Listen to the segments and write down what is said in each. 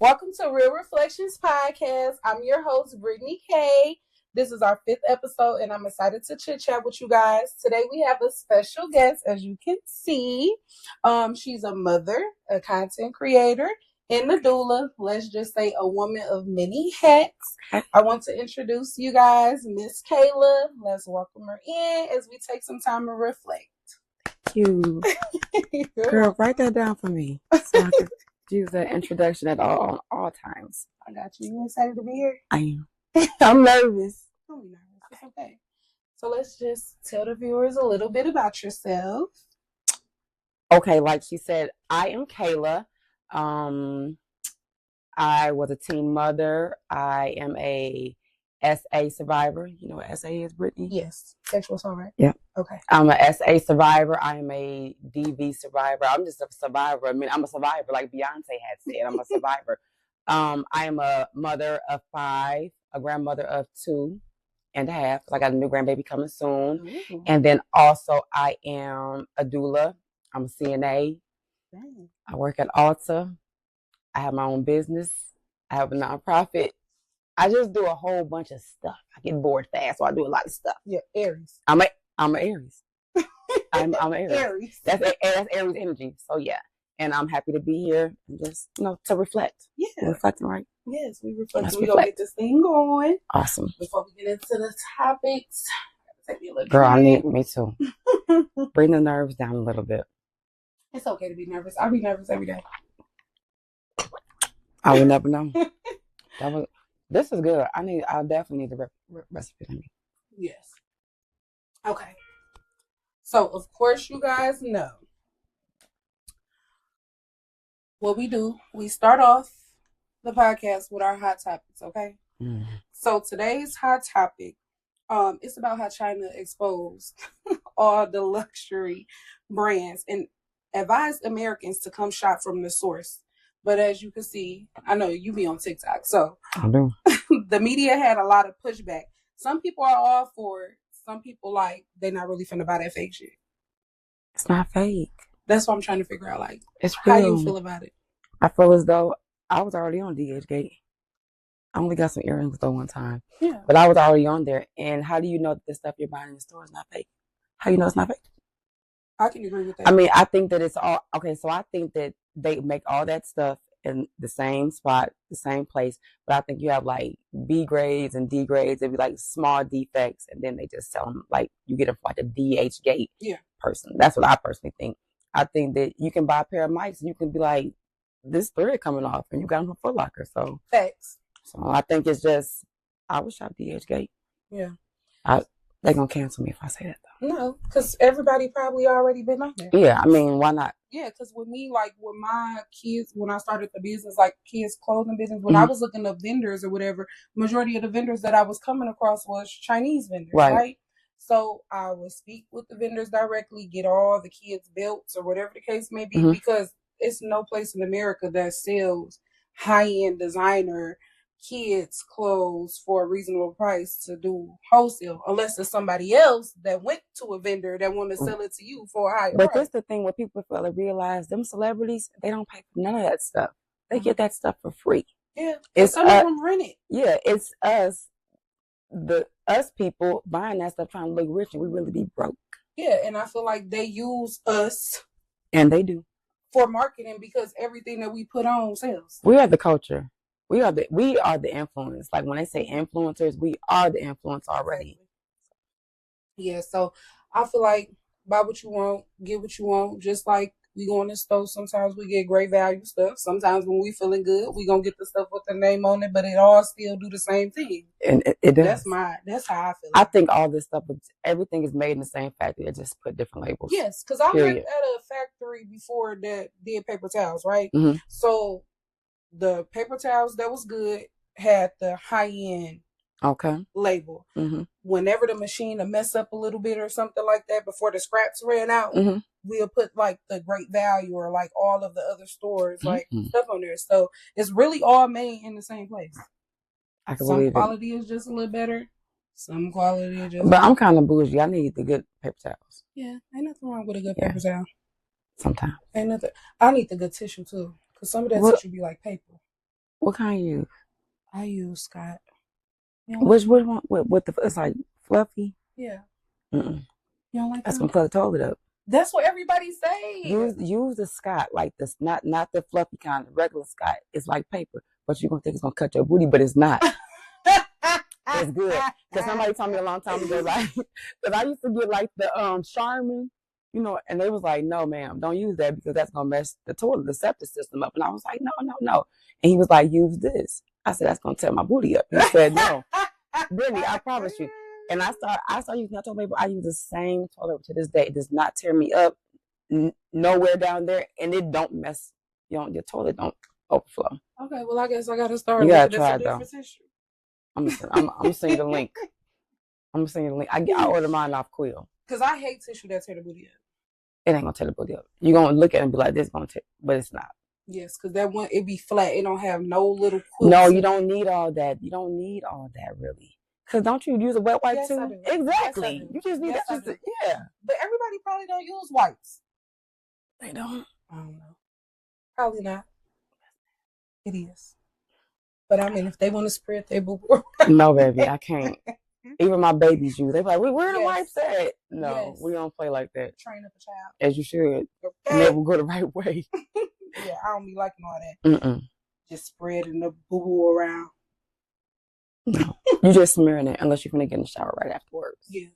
Welcome to Real Reflections Podcast. I'm your host, Brittany K. This is our 5th episode, and I'm excited to chit-chat with you guys. Today, we have a special guest, as you can see. She's a mother, a content creator, and a doula. Let's just say a woman of many hats. I want to introduce you guys, Miss Kayla. Let's welcome her in as we take some time to reflect. You. Girl, write that down for me so I can use that introduction at all times. I got you. You excited to be here? I am. I'm nervous. Don't be nervous. It's okay. So let's just tell the viewers a little bit about yourself. Okay, like she said, I am Kayla. I was a teen mother. I am a SA survivor. You know what SA is, Brittany? Yes. Sexual assault, right? Yeah. Okay. I'm a SA survivor. I am a DV survivor. I'm just a survivor. I mean, I'm a survivor, like Beyonce had said. I'm a survivor. I am a mother of 5, a grandmother of 2 and a half. I got a new grandbaby coming soon. Ooh. And then also I am a doula. I'm a CNA. Dang. I work at Alta. I have my own business. I have a nonprofit. I just do a whole bunch of stuff. I get bored fast, so I do a lot of stuff. Yeah, Aries. I'm an Aries. I'm an Aries. Aries. That's Aries energy. So yeah, and I'm happy to be here and just to reflect. Yeah, reflecting, right? Yes, we reflect. Let's We're gonna get this thing going. Awesome. Before we get into the topics, take me a little girl. drink. Me too. Bring the nerves down a little bit. It's okay to be nervous. I'll be nervous every day. I will never know. This is good. I definitely need the recipe. Yes. Okay. So, of course, you guys know what we do. We start off the podcast with our hot topics, okay? Mm. So, today's hot topic, it's about how China exposed all the luxury brands and advised Americans to come shop from the source. But as you can see, I know you be on TikTok, so I do. The media had a lot of pushback. Some people are all for it. Some people they're not really finna buy that fake shit. It's not fake. That's what I'm trying to figure out. It's real. How you feel about it? I feel as though I was already on DH Gate. I only got some earrings though one time. Yeah. But I was already on there. And how do you know that the stuff you're buying in the store is not fake? How you know it's not fake? I can agree with that. I mean, I think that it's all okay. So I think that they make all that stuff in the same spot, the same place. But I think you have B grades and D grades. It'd be small defects, and then they just sell them you get them for a DH Gate person. That's what I personally think. I think that you can buy a pair of mics and you can be this thread coming off, and you got them from Foot Locker. So facts. So I think it's just I would shop DH Gate. Yeah. They're gonna cancel me if I say that though. No, because everybody probably already been on there. Yeah, I mean, why not? Yeah, because with me, with my kids, when I started the business, kids clothing business, when I was looking up vendors or whatever, majority of the vendors that I was coming across was Chinese vendors, right? So I would speak with the vendors directly, get all the kids' belts or whatever the case may be, because it's no place in America that sells high-end designer kids clothes for a reasonable price to do wholesale, unless it's somebody else that went to a vendor that want to sell it to you for a higher price. But that's the thing, what people fail to realize, them celebrities, they don't pay for none of that stuff. They get that stuff for free. Yeah, it's some of them rent it. Yeah, it's us people buying that stuff trying to look rich, and we really be broke. Yeah, and I feel like they use us, and they do, for marketing, because everything that we put on sells. We are the culture. We are the influence. When they say influencers, we are the influence already. Yeah, so I feel like buy what you want, get what you want. Just like we go in the store, sometimes we get great value stuff. Sometimes when we feeling good, we gonna get the stuff with the name on it, but it all still do the same thing. And it does. That's how I feel. I think all this stuff, everything is made in the same factory. They just put different labels. Yes, because I worked at a factory before that did paper towels, right? Mm-hmm. So the paper towels that was good had the high-end label. Mm-hmm. Whenever the machine will mess up a little bit or something like that before the scraps ran out, we'll put the great value or all of the other stores stuff on there. So it's really all made in the same place. I can believe it. Some quality is just a little better. Some quality is just. But I'm kind of bougie. I need the good paper towels. Yeah, ain't nothing wrong with a good paper towel. Sometimes ain't nothing. I need the good tissue too. Because some of that tissue be like paper. What kind you use? I use Scott. Which one? With the it's like fluffy. Yeah. Mm-mm. You don't like That's that? gonna plug the toilet up. That's what everybody say. Use the Scott, like this, not the fluffy kind. The regular Scott. It's like paper, but you're gonna think it's gonna cut your booty, but it's not. It's good. Because somebody told me a long time ago, like, because I used to get like the Charmin, you know, and they was like, no, ma'am, don't use that because that's gonna mess the toilet, the septic system up. And I was like, no. And he was like, use this. I said, that's gonna tear my booty up. He said, no, Brittany, I promise you. And I started using that toilet paper. I use the same toilet to this day. It does not tear me up nowhere down there, and it don't mess. Your toilet don't overflow. Okay, well, I guess I gotta start. You gotta try it though. I'm gonna send you the link. I order mine off Quill. Cause I hate tissue that tear the booty up. It ain't gonna tear the booty up. You're gonna look at it and be like, this gonna tear, but it's not. Yes, cause that one, it be flat. It don't have no little quills. No, you don't need all that. You don't need all that really. Cause don't you use a wet wipe yes, too? I do. Exactly. Yes, I do. You just need yes, that. Yeah. But everybody probably don't use wipes. They don't. I don't know. Probably not. It is. But I mean, if they want to spread their boo boo. No, baby, I can't. Even my babies use. They be like, where the wipes at? No, we don't play like that. Train up a child. As you should. And they will go the right way. Yeah, I don't be liking all that. Mm-mm. Just spreading the boo boo around. No. You just smearing it unless you're gonna get in the shower right afterwards. Yeah.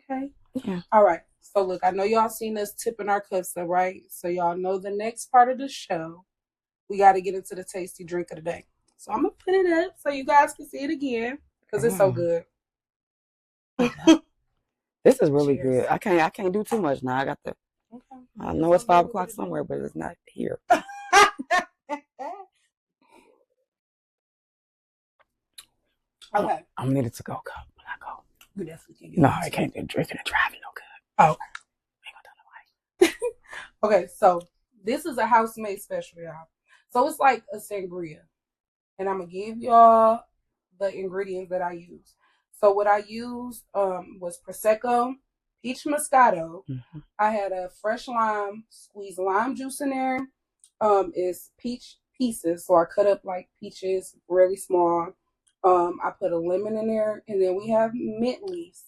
Okay. Yeah. All right. So look, I know y'all seen us tipping our cups up, right? So y'all know the next part of the show, we got to get into the tasty drink of the day. So I'm gonna put it up so you guys can see it again because it's so good. This is really good. I can't do too much now. I got the. Okay. I know it's 5 o'clock somewhere, but it's not here. Okay. I'm needed to go cup when I go. You definitely can. No, I can't do drinking and driving. No good. Oh. Ain't gonna do no way. Okay, so this is a house-made special, y'all. So it's like a sangria. And I'm going to give y'all the ingredients that I use. So what I used was Prosecco, peach Moscato. Mm-hmm. I had a fresh lime, squeezed lime juice in there. It's peach pieces. So I cut up like peaches, really small. I put a lemon in there. And then we have mint leaves.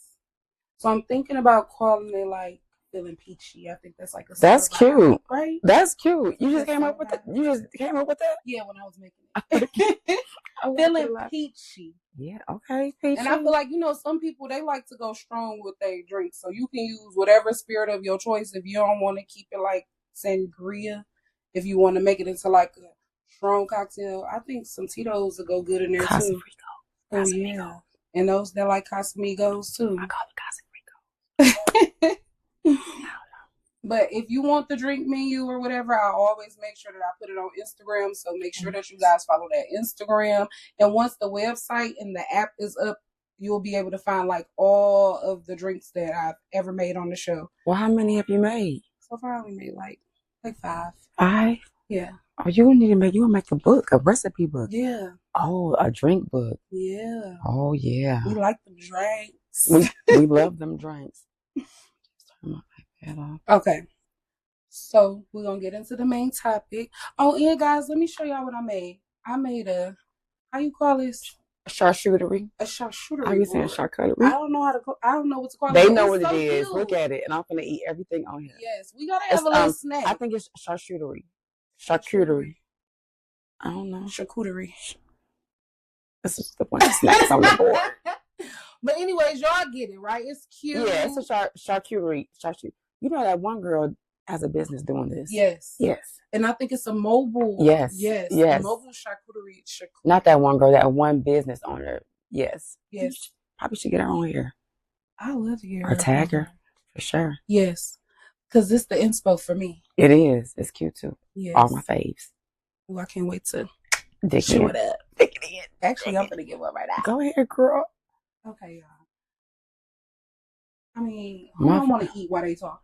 So I'm thinking about calling it like feeling peachy. I think that's like a that's cute, right? That's cute. You just came up with that. You just came up with that. Yeah, when I was making it. Feeling peachy. Yeah. Okay. Peachy. And I feel like some people they like to go strong with their drinks, so you can use whatever spirit of your choice. If you don't want to keep it like sangria, if you want to make it into like a strong cocktail, I think some Tito's will go good in there too. Oh yeah, and those that like Casamigos too. I call it Casamigos. But if you want the drink menu or whatever, I always make sure that I put it on Instagram. So make sure that you guys follow that Instagram. And once the website and the app is up, you'll be able to find like all of the drinks that I've ever made on the show. Well, how many have you made? So far, I only made like 5. 5? Yeah. Oh, you need to make a book, a recipe book. Yeah. Oh, a drink book. Yeah. Oh yeah. We like them drinks. We love them drinks. Okay, so we're gonna get into the main topic. Oh, and guys, let me show y'all what I made. I made a, how you call this? A charcuterie. A charcuterie. Are you saying charcuterie? I don't know I don't know what to call it. They know what it is. Cute. Look at it, and I'm gonna eat everything on here. Yes, we gotta have a little snack. I think it's charcuterie. Charcuterie. I don't know. Charcuterie. This is the one snacks on the board. But anyways, y'all get it, right? It's cute. Yeah, it's a charcuterie. You know that one girl has a business doing this. Yes. Yes. And I think it's a mobile. Yes. Yes. Yes. A mobile charcuterie. Not that one girl, that one business owner. Yes. Yes. Probably should get her on here. I love to hear her. Or tag her. For sure. Yes. Because it's the inspo for me. It is. It's cute too. Yes. All my faves. Oh, I can't wait to show it up. Dig it in. Actually, I'm going to get one right now. Go ahead, girl. Okay, y'all. I mean, who don't want to eat while they talk?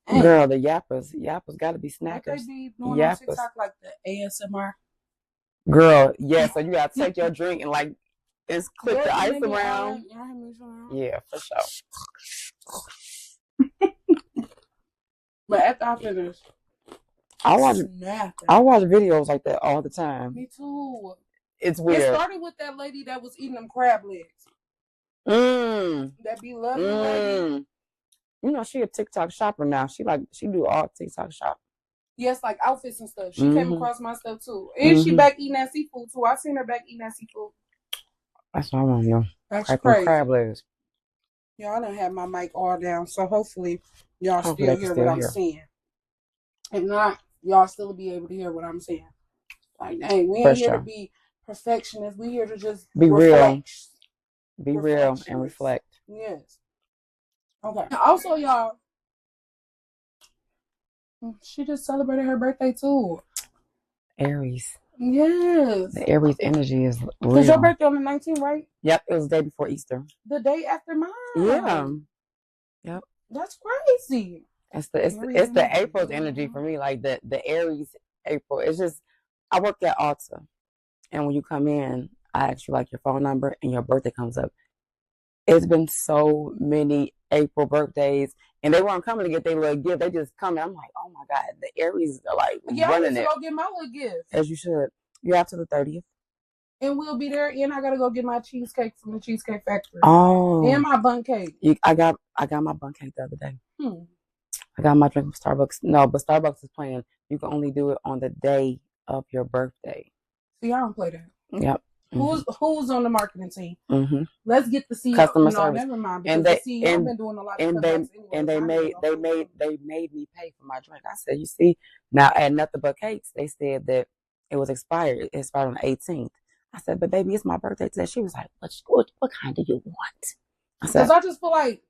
Girl, the yappers got to be snackers. They be doing on TikTok like the ASMR. Girl, yeah. So you got to take your drink and like just clip the ice around. Yeah, for sure. But after I finish, I watch videos like that all the time. Me too. It's weird. It started with that lady that was eating them crab legs. That be lovely lady. You know, she a TikTok shopper now. She do all TikTok shop. Yes, like outfits and stuff. She came across my stuff too. And she back eating that seafood too. I seen her back eating that seafood. That's what I want to know. That's crazy. Crab legs. Y'all done have my mic all down, so hopefully y'all still hear what I'm saying. If not, y'all still be able to hear what I'm saying. Like, dang, we ain't here to be perfectionists. We here to just be real. Be real and reflect. Yes. Okay. Also, y'all, she just celebrated her birthday too. Aries. Yes. The Aries energy is real. Was your birthday on the 19th, right? Yep, it was the day before Easter. The day after mine. Yeah. Yep. That's crazy. It's the April's energy for me, like the Aries April. It's just, I work at Alta, and when you come in, I ask you like your phone number and your birthday comes up. It's been so many April birthdays, and they weren't coming to get their little gift. They just come in. I'm like, oh my God, the Aries are like running it. I need to go get my little gift. As you should. You're after the 30th. And we'll be there, and I gotta go get my cheesecake from the Cheesecake Factory. Oh. And my bun cake. I got my bun cake the other day. I got my drink from Starbucks. No, but Starbucks is playing. You can only do it on the day of your birthday. See, I don't play that. Yep. Who's on the marketing team? Let's get the CEO. Customer service. Never mind. Because the CEO been doing a lot of stuff. And they made me pay for my drink. I said, you see, now at Nothing But Cakes, they said that it was expired. It expired on the 18th. I said, but baby, it's my birthday today. She was like, what kind do you want? I said, because I just feel like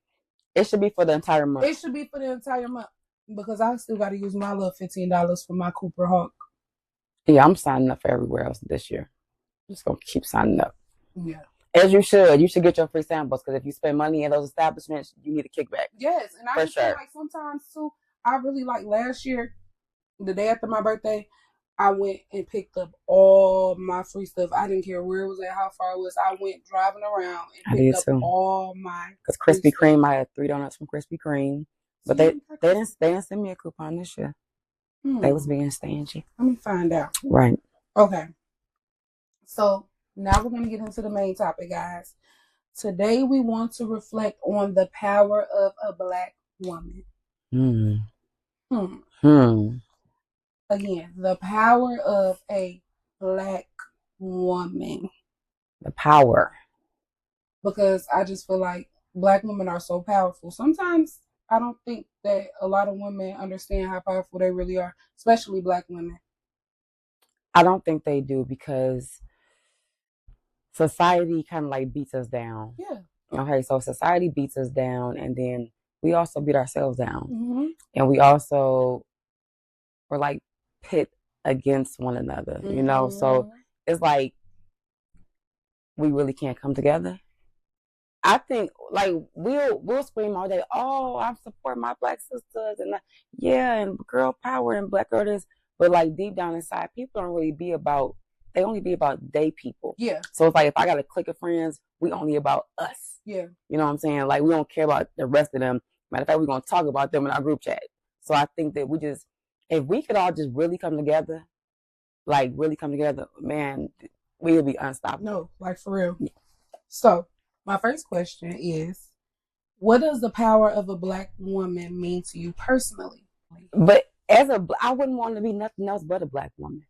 it should be for the entire month. It should be for the entire month because I still got to use my little $15 for my Cooper Hawk. Yeah, I'm signing up for everywhere else this year. Just gonna keep signing up. Yeah. As you should. You should get your free samples because if you spend money in those establishments, you need a kickback. Yes, and I just feel like sometimes too. I really like last year, the day after my birthday, I went and picked up all my free stuff. I didn't care where it was at, how far it was. I went driving around and picked up all my. Because Krispy Kreme, I had 3 donuts from Krispy Kreme, but they didn't send me a coupon this year. They was being stingy. Let me find out. Right. Okay. So now we're going to get into the main topic, guys. Today we want to reflect on the power of a Black woman. Again, the power of a Black woman. The power. Because I just feel like Black women are so powerful. Sometimes I don't think that a lot of women understand how powerful they really are, especially Black women. I don't think they do because society kind of like beats us down. Yeah. Okay, so society beats us down, and then we also beat ourselves down. And we also were like pit against one another, you know? So it's like we really can't come together. I think like we'll scream all day, oh, I support my Black sisters and and girl power and Black girl this, but like deep down inside, people don't really be about. They only be about they people. Yeah. So it's like if I got a clique of friends, we only about us. Yeah. You know what I'm saying? Like we don't care about the rest of them. Matter of fact, we're gonna talk about them in our group chat. So I think that if we could all just really come together, man, we would be unstoppable. No, like for real. Yeah. So my first question is, what does the power of a Black woman mean to you personally? But I wouldn't want to be nothing else but a Black woman.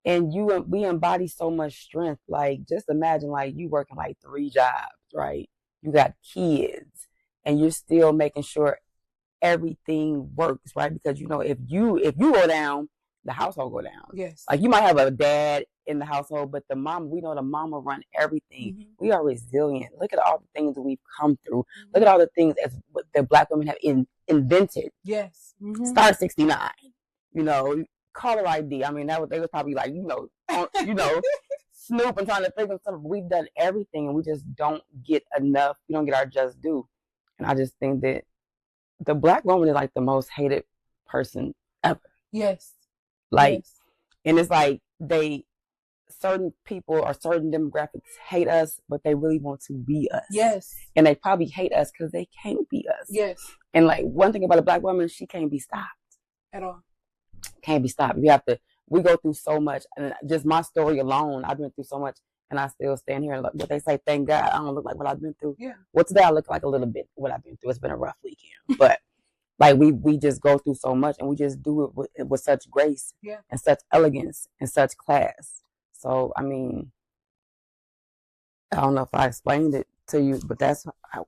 And we embody so much strength. Like, just imagine, like, you working like 3 jobs, right? You got kids, and you're still making sure everything works, right? Because, you know, if you go down, the household go down. Yes. Like, you might have a dad in the household, but we know the mama run everything. We are resilient. Look at all the things that we've come through. Look at all the things that Black women have invented. Yes. Star 69, you know, caller ID. I mean, they was probably like, Snoop and trying to figure something. We've done everything, and we just don't get enough. We don't get our just due. And I just think that the Black woman is like the most hated person ever. Yes. Like, and it's like certain people or certain demographics hate us, but they really want to be us. Yes. And they probably hate us because they can't be us. Yes. And like one thing about a Black woman, she can't be stopped at all. Can't be stopped. You have to. We go through so much, and just my story alone, I've been through so much, and I still stand here and look. What they say, thank God, I don't look like what I've been through. Yeah. Well, today I look like a little bit what I've been through. It's been a rough weekend, but like we just go through so much, and we just do it with such grace, and such elegance and such class. So I mean, I don't know if I explained it to you, but that's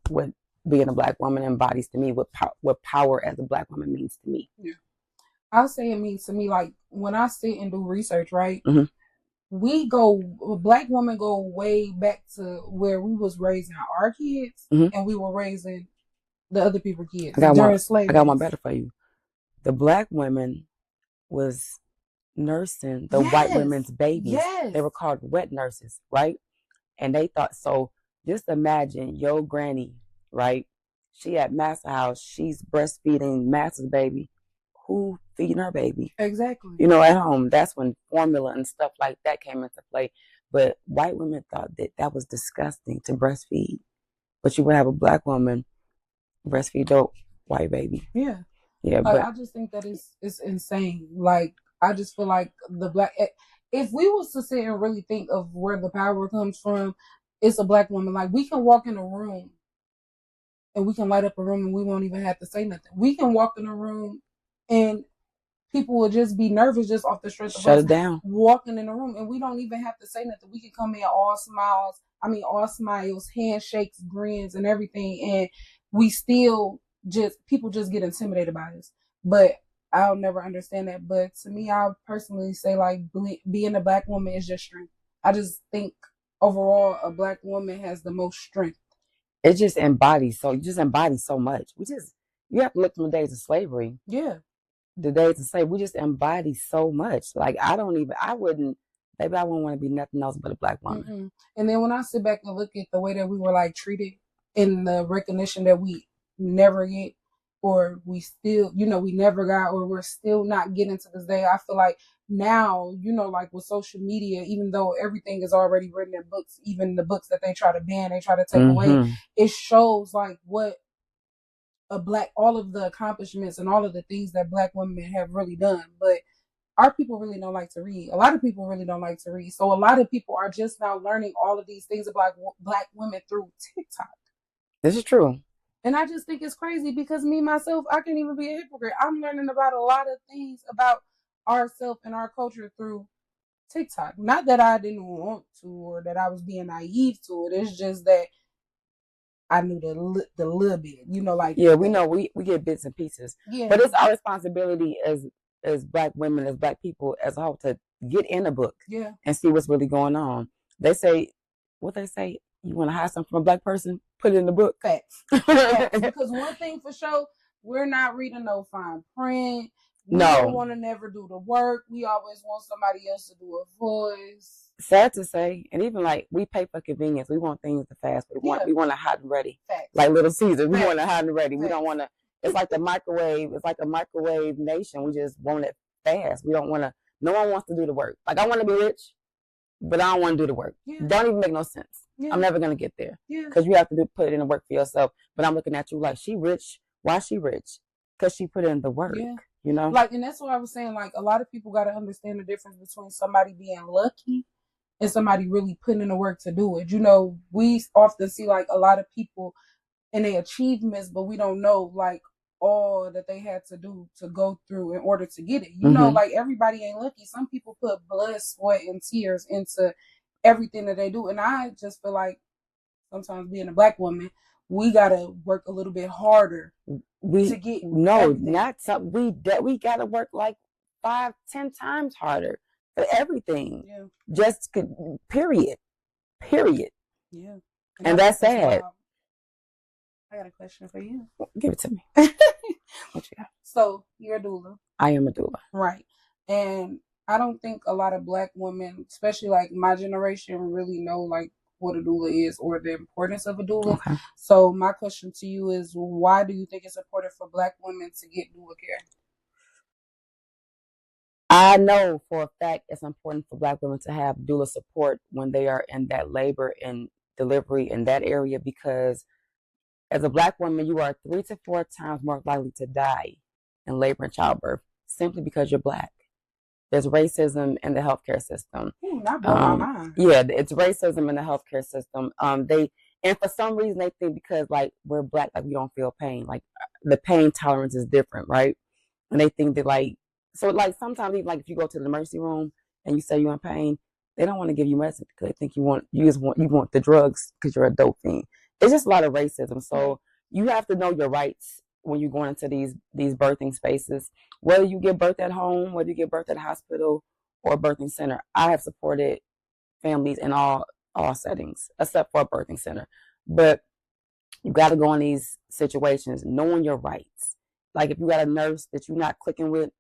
what being a Black woman embodies to me. What power as a Black woman means to me. Yeah. I'll say it means to me, like, when I sit and do research, right? Black women go way back to where we was raising our kids, and we were raising the other people's kids during slavery. I got one better for you. The Black women was nursing the white women's babies. They were called wet nurses, right? And they thought, so just imagine your granny, right? She at Master House, she's breastfeeding Master's baby. Who feeding her baby? Exactly. You know, at home. That's when formula and stuff like that came into play. But white women thought that was disgusting to breastfeed. But you would have a Black woman breastfeed your white baby. Yeah. Yeah. But I just think that it's insane. Like, I just feel like if we was to sit and really think of where the power comes from, it's a Black woman. Like, we can walk in a room and we can light up a room and we won't even have to say nothing. We can walk in a room and people will just be nervous just off the strength of us walking in the room, and we don't even have to say nothing. We can come in all smiles, handshakes, grins, and everything, and we still people just get intimidated by us. But I'll never understand that. But to me, I'll personally say, like, being a Black woman is just strength. I just think overall a Black woman has the most strength. It just embodies so much. You have to look from the days of slavery. Yeah. The days of slavery, we just embody so much. Like, I wouldn't want to be nothing else but a Black woman. Mm-hmm. And then when I sit back and look at the way that we were, like, treated, and the recognition that we never get, or we still, we never got, or we're still not getting to this day, I feel like now, like with social media, even though everything is already written in books, even the books that they try to ban, they try to take away, it shows like what all of the accomplishments and all of the things that Black women have really done. But our people really don't like to read. A lot of people really don't like to read. So a lot of people are just now learning all of these things about Black women through TikTok. This is true. And I just think it's crazy because me, myself, I can't even be a hypocrite. I'm learning about a lot of things about ourselves and our culture through TikTok. Not that I didn't want to or that I was being naive to it. It's just that I knew the little bit, like. Yeah, we know we get bits and pieces. Yeah. But it's our responsibility as Black women, as Black people as a whole, to get in a book and see what's really going on. They say, you want to hide something from a Black person? Put it in the book. Facts. Because one thing for sure, we're not reading no fine print. We don't want to never do the work. We always want somebody else to do a voice. Sad to say, and even like we pay for convenience. We want things to fast. We want to hot and ready. Facts. Like Little Caesar. We want to hot and ready. Facts. We don't want to. It's like the microwave. It's like a microwave nation. We just want it fast. We don't want to. No one wants to do the work. Like, I want to be rich, but I don't want to do the work. Yeah. Don't even make no sense. Yeah. I'm never gonna get there. Because you have to put in the work for yourself. But I'm looking at you like, she rich. Why she rich? Because she put in the work. Yeah. Like, and that's what I was saying. Like, a lot of people got to understand the difference between somebody being lucky and somebody really putting in the work to do it. We often see like a lot of people and their achievements, but we don't know like all that they had to do to go through in order to get it. Like, everybody ain't lucky. Some people put blood, sweat, and tears into everything that they do. And I just feel like sometimes being a Black woman, we gotta work a little bit harder to get everything. Not something we gotta work like 5-10 times harder for everything. Yeah. Just period. Yeah. And that's sad. I got a question for you. Give it to me. What you got? So, you're a doula. I am a doula. Right. And I don't think a lot of Black women, especially like my generation, really know like what a doula is or the importance of a doula. Okay. So my question to you is, why do you think it's important for Black women to get doula care? I know for a fact it's important for Black women to have doula support when they are in that labor and delivery in that area, because as a Black woman, you are 3 to 4 times more likely to die in labor and childbirth simply because you're Black. There's racism in the healthcare system. Ooh, that blew my mind. Yeah, it's racism in the healthcare system. And for some reason they think because like we're Black, like we don't feel pain. Like the pain tolerance is different, right? And they think that like, so like sometimes even like if you go to the emergency room and you say you're in pain, they don't want to give you medicine because they think you want the drugs because you're a dope fiend. It's just a lot of racism. So you have to know your rights when you're going into these birthing spaces. Whether you give birth at home, whether you give birth at a hospital or a birthing center, I have supported families in all settings except for a birthing center. But you got to go in these situations knowing your rights. Like if you got a nurse that you're not clicking with,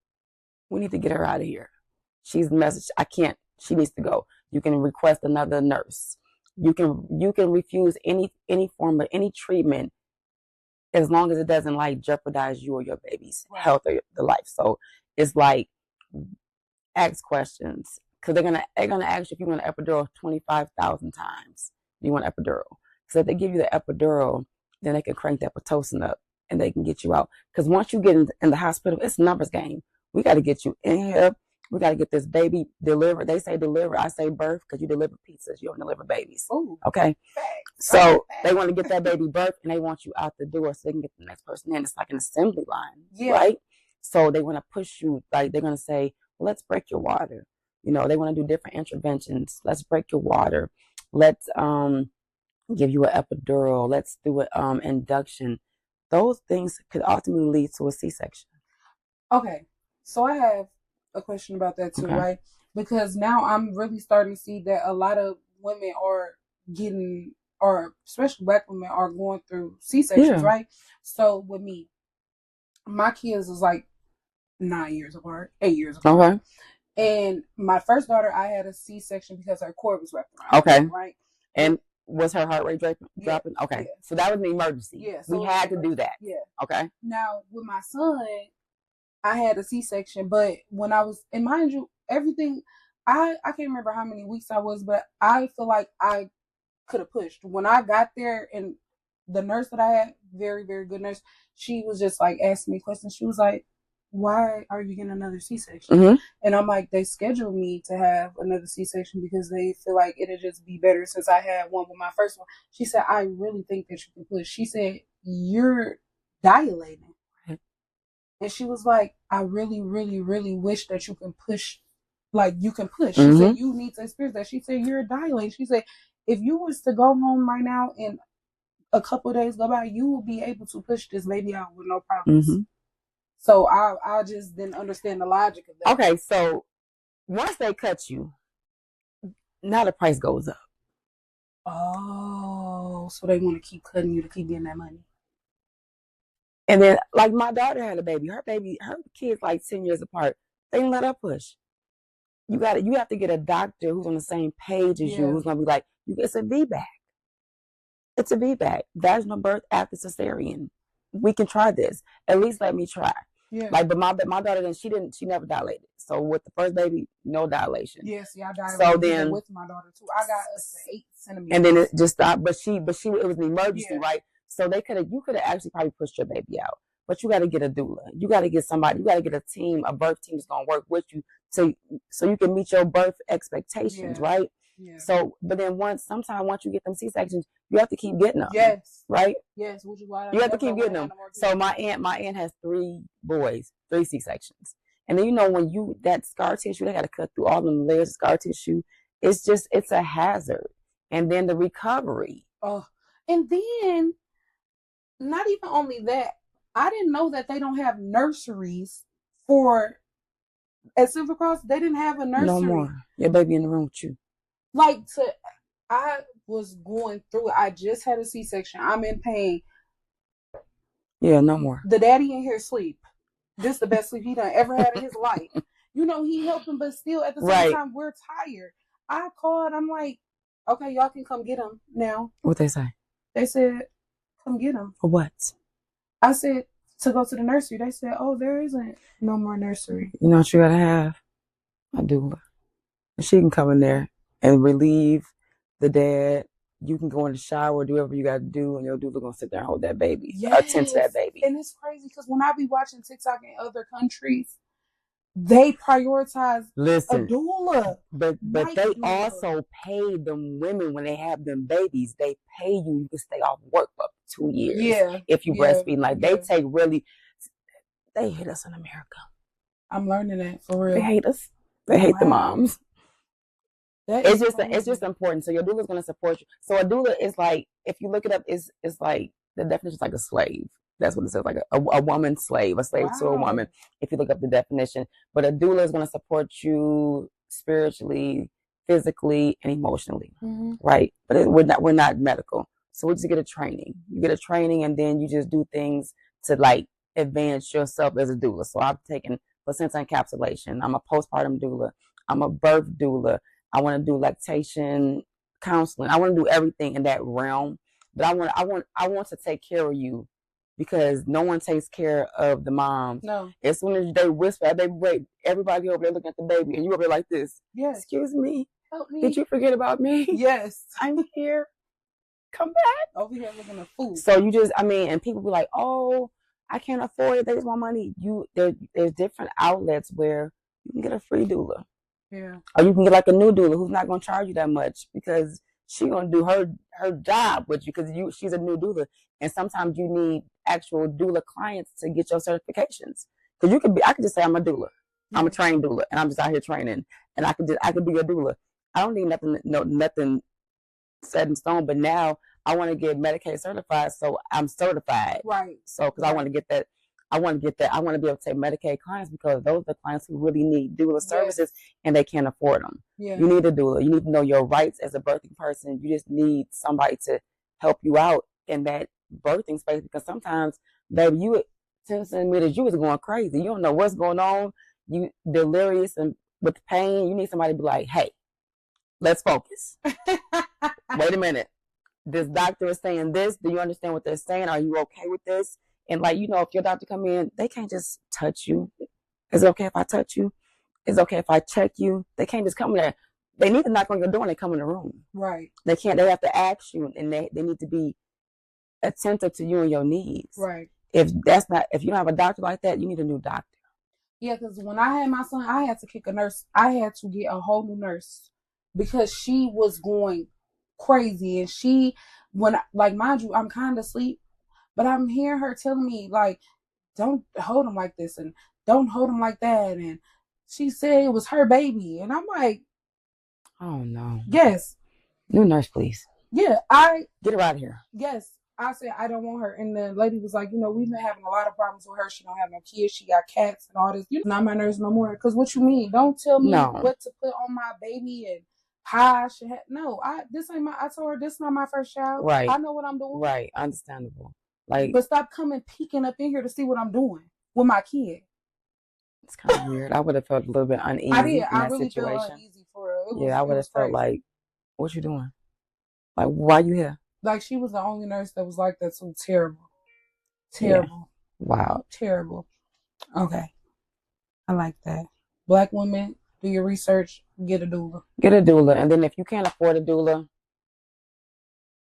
we need to get her out of here. She's the message. I can't. She needs to go. You can request another nurse. You can refuse any form of any treatment as long as it doesn't like jeopardize you or your baby's health or the life. So it's like ask questions because they're gonna ask you if you want an epidural 25,000 times. You want an epidural. So if they give you the epidural, then they can crank that Pitocin up and they can get you out. Because once you get in the hospital, it's a numbers game. We got to get you in here. We got to get this baby delivered. They say deliver. I say birth because you deliver pizzas. You don't deliver babies. Ooh, okay? So they want to get that baby birth and they want you out the door so they can get the next person in. It's like an assembly line, right? So they want to push you. Like they're going to say, well, let's break your water. You know, they want to do different interventions. Let's break your water. Let's give you an epidural. Let's do an induction. Those things could ultimately lead to a C-section. Okay. So I have a question about that too, right? Because now I'm really starting to see that a lot of women are getting, or especially Black women are going through C-sections, right? So with me, my kids is like 8 years apart. Okay. And my first daughter, I had a C-section because her cord was wrapped around. Right? And was her heart rate dropping? Okay. Yeah. So that was an emergency. Yeah. So we had to do that. Yeah. Okay. Now, with my son, I had a C-section, but when I was, and mind you, everything, I can't remember how many weeks I was, but I feel like I could have pushed. When I got there, and the nurse that I had, very, very good nurse, she was just like asking me questions. She was like, why are you getting another C-section? Mm-hmm. And I'm like, they scheduled me to have another C-section because they feel like it'll just be better since I had one with my first one. She said, I really think that you can push. She said, you're dilating. And she was like, I really, really, really wish that you can push. Like, you can push. She said, you need to experience that. She said, you're dilating. She said, if you was to go home right now and a couple of days go by, you will be able to push this baby out with no problems. Mm-hmm. So I just didn't understand the logic of that. Okay, so once they cut you, now the price goes up. Oh, so they want to keep cutting you to keep getting that money. And then, like my daughter had a baby. Her kids like 10 years apart. They didn't let her push. You have to get a doctor who's on the same page as you, who's gonna be like, it's a VBAC. It's a VBAC. Vaginal birth after cesarean. We can try this. At least let me try. Yeah. Like, but my daughter, then she never dilated. So with the first baby, no dilation. Yes, I dilated. So then with my daughter too, I got us to 8 centimeters. And then it just stopped. But it was an emergency, right? So you could have actually probably pushed your baby out. But you got to get a doula. You got to get somebody. You got to get a team, a birth team that's gonna work with you so you can meet your birth expectations, right? Yeah. So, but then sometimes once you get them C-sections, you have to keep getting them. Yes. Right? Yes, which is why you have to keep getting them. So my aunt has 3 boys, 3 C-sections. And then when that scar tissue, they got to cut through all them layers of scar tissue. It's a hazard. And then the recovery. Oh, and then not even only that, I didn't know that they don't have nurseries at Silver Cross. They didn't have a nursery. No more. Your baby in the room with you. I was going through it. I just had a C-section. I'm in pain. Yeah, no more. The daddy in here sleep. This is the best sleep he done ever had in his life. He helped him, but still at the same time, we're tired. I called. I'm like, okay, y'all can come get him now. What they say? They said, come get him. For what? I said, to go to the nursery. They said, oh, there isn't no more nursery. You know what you gotta have? A doula. And she can come in there and relieve the dad. You can go in the shower, do whatever you got to do, and your doula gonna sit there and hold that baby, attend to that baby. And it's crazy because when I be watching TikTok in other countries, they prioritize a Listen, doula. but they doula. also pay them women when they have them babies. They pay you to stay off work for 2 years. Yeah. If you breastfeed, like they take really, they hate us in America. I'm learning that for real. They hate us. They hate the moms. It's just important. So your doula is going to support you. So a doula is like, if you look it up, it's like the definition is like a slave. That's what it says, like a woman slave, a slave to a woman. If you look up the definition, but a doula is going to support you spiritually, physically, and emotionally, right? But we're not medical, so we just get a training. You get a training, and then you just do things to like advance yourself as a doula. So I've taken placenta encapsulation. I'm a postpartum doula. I'm a birth doula. I want to do lactation counseling. I want to do everything in that realm. But I want to take care of you, because no one takes care of the moms. No. As soon as they whisper, baby, wait, everybody over there looking at the baby, and you over there like this. Yes. Excuse me. Help me. Did you forget about me? Yes. I'm here. Come back. Over here looking at food. So you just, and people be like, oh, I can't afford it. They just want money. There's different outlets where you can get a free doula. Yeah. Or you can get like a new doula who's not going to charge you that much, because she's going to do her job with you, because she's a new doula. And sometimes you need actual doula clients to get your certifications. Because I could just say I'm a doula. I'm a trained doula, and I'm just out here training, and I could be a doula. I don't need nothing set in stone. But now I want to get Medicaid certified, so I'm certified. Right. So because I want to get that. I want to be able to take Medicaid clients, because those are the clients who really need doula services, and they can't afford them. Yeah. You need a doula. You need to know your rights as a birthing person. You just need somebody to help you out in that birthing space, because sometimes, baby, you 10 centimeters, you was going crazy. You don't know what's going on. You delirious and with pain. You need somebody to be like, hey, let's focus. Wait a minute. This doctor is saying this. Do you understand what they're saying? Are you okay with this? And like, if your doctor come in, they can't just touch you. Is it okay if I touch you? Is it okay if I check you? They can't just come there. They need to knock on your door and they come in the room. Right. They have to ask you, and they need to be attentive to you and your needs. Right. If you don't have a doctor like that, you need a new doctor. Yeah, because when I had my son, I had to kick a nurse. I had to get a whole new nurse, because she was going crazy. And mind you, I'm kind of asleep, but I'm hearing her telling me, like, don't hold him like this and don't hold him like that. And she said it was her baby. And I'm like, oh, no. Yes. New nurse, please. Yeah, get her out of here. Yes. I said, I don't want her. And the lady was like, we've been having a lot of problems with her. She don't have no kids. She got cats and all this. You're not my nurse no more. Because what you mean? Don't tell me what to put on my baby and how I should have. No, I told her this is not my first child. Right. I know what I'm doing. Right. Understandable. But stop coming peeking up in here to see what I'm doing with my kid. It's kind of weird. I would have felt a little bit uneasy in that really situation. Felt uneasy for her. I would have felt like, what you doing? Like, why you here? Like, she was the only nurse that was like that. So terrible. Terrible. Yeah. Wow. Terrible. Okay. I like that. Black women, do your research, get a doula. Get a doula. And then if you can't afford a doula,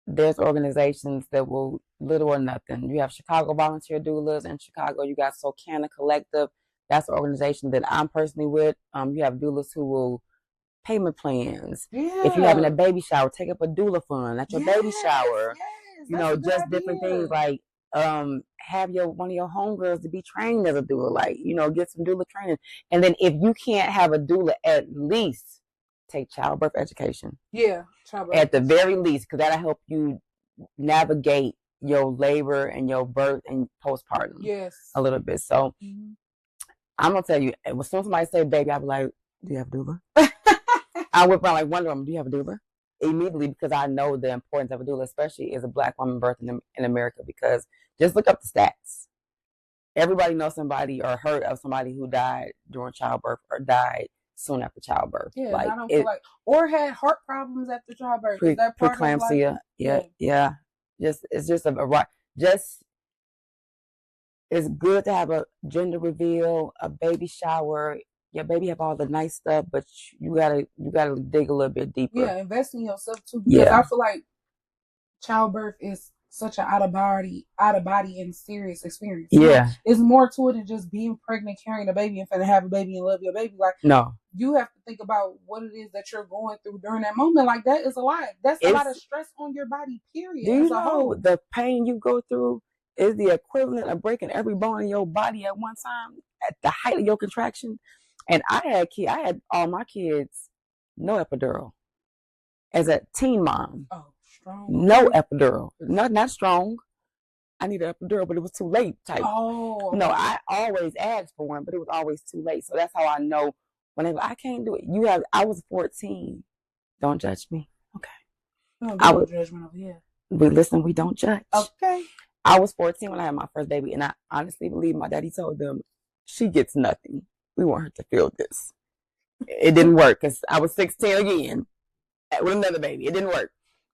there's organizations that will little or nothing. You have Chicago Volunteer Doulas in Chicago. You got Socana Collective. That's an organization that I'm personally with. You have doulas who will payment plans. Yeah. If you're having a baby shower, take up a doula fund at your baby shower. Yes, just different things like have one of your homegirls to be trained as a doula. Like, get some doula training. And then if you can't have a doula, at least take childbirth education. Yeah, childbirth. At the very least, because that'll help you navigate your labor and your birth and postpartum. Yes. A little bit. So I'm gonna tell you, as soon as somebody say baby, I'll be like, do you have a doula? I would probably wonder them, do you have a doula? Immediately, because I know the importance of a doula, especially as a Black woman birthing in America, because just look up the stats. Everybody knows somebody or heard of somebody who died during childbirth or died soon after childbirth. Yeah, I don't feel like, or had heart problems after childbirth. Preeclampsia. Yeah. It's good to have a gender reveal, a baby shower. Your baby have all the nice stuff, but you gotta dig a little bit deeper. Yeah, invest in yourself too. Because I feel like childbirth is such an out of body and serious experience. Yeah. It's more to it than just being pregnant, carrying a baby, and finna have a baby and love your baby. Like, no. You have to think about what it is that you're going through during that moment. Like, that is a lot. That's a lot of stress on your body, period. Do you know the pain you go through is the equivalent of breaking every bone in your body at one time at the height of your contraction? And I had all my kids, no epidural. As a teen mom, strong. No epidural. Not strong. I needed an epidural, but it was too late type. Oh. No, I always asked for one, but it was always too late. So that's how I know whenever I can't do it. I was 14. Don't judge me. Okay. No judgment over here. We don't judge. Okay. I was 14 when I had my first baby, and I honestly believe my daddy told them, she gets nothing. We want her to feel this. It didn't work because I was 16 again with another baby. It didn't work.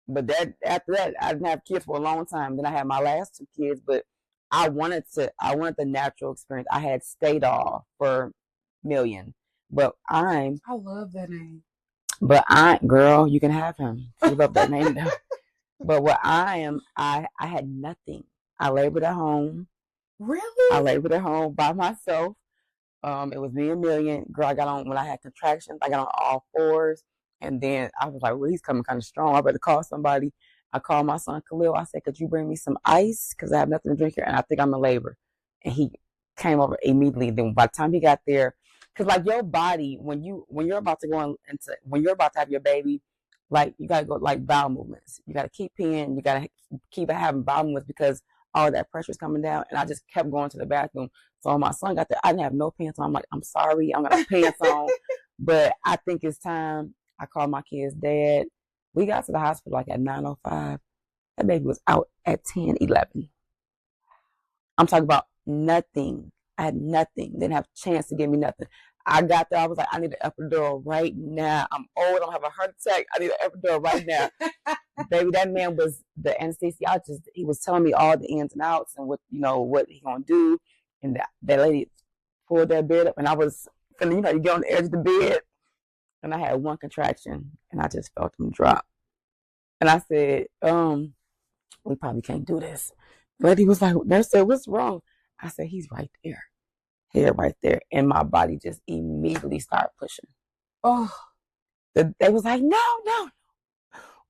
But after that, I didn't have kids for a long time. Then I had my last 2 kids, but I wanted the natural experience. I had stayed off for Million, but I love that name. But girl, you can have him. I love that name now. But what I had nothing. I labored at home. Really? I labored at home by myself. It was me and Million. Girl, I got on when I had contractions. I got on all fours. And then I was like, well, he's coming kind of strong. I better call somebody. I called my son Khalil. I said, could you bring me some ice? Because I have nothing to drink here. And I think I'm in labor. And he came over immediately. Then by the time he got there, because like your body, when you're about to when you're about to have your baby, like you got to go like bowel movements. You got to keep peeing. You got to keep having bowel movements because all that pressure is coming down. And I just kept going to the bathroom. So when my son got there, I didn't have no pants on. I'm like, I'm sorry. I'm going to have pants on. But I think it's time. I called my kid's dad. We got to the hospital like at 9:05. That baby was out at 10:11. I'm talking about nothing. I had nothing. Didn't have a chance to give me nothing. I got there. I was like, I need an epidural right now. I'm old. I'm having a heart attack. I need an epidural right now. Baby, that man was the anesthesiologist. He was telling me all the ins and outs and what he gonna do. And that lady pulled that bed up, and I was feeling, you get on the edge of the bed. And I had one contraction, and I just felt him drop. And I said, we probably can't do this. The lady was like, nurse said, what's wrong? I said, he's right there. Here, right there. And my body just immediately started pushing. Oh. They was like, no.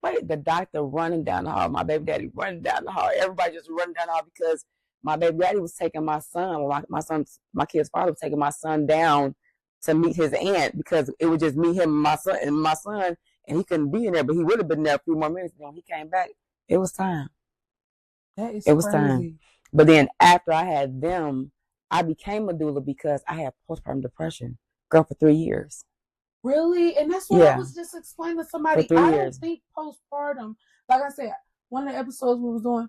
Wait, the doctor running down the hall, my baby daddy running down the hall. Everybody just running down the hall because my baby daddy was taking my son, my kid's father was taking my son down to meet his aunt because it was just me, him, and my son, and he couldn't be in there, but he would have been there a few more minutes. When he came back, it was time. It was crazy. Time. But then after I had them, I became a doula because I had postpartum depression, girl, for 3 years. Really? And that's what I was just explaining to somebody. I don't think postpartum, like I said, one of the episodes we was doing,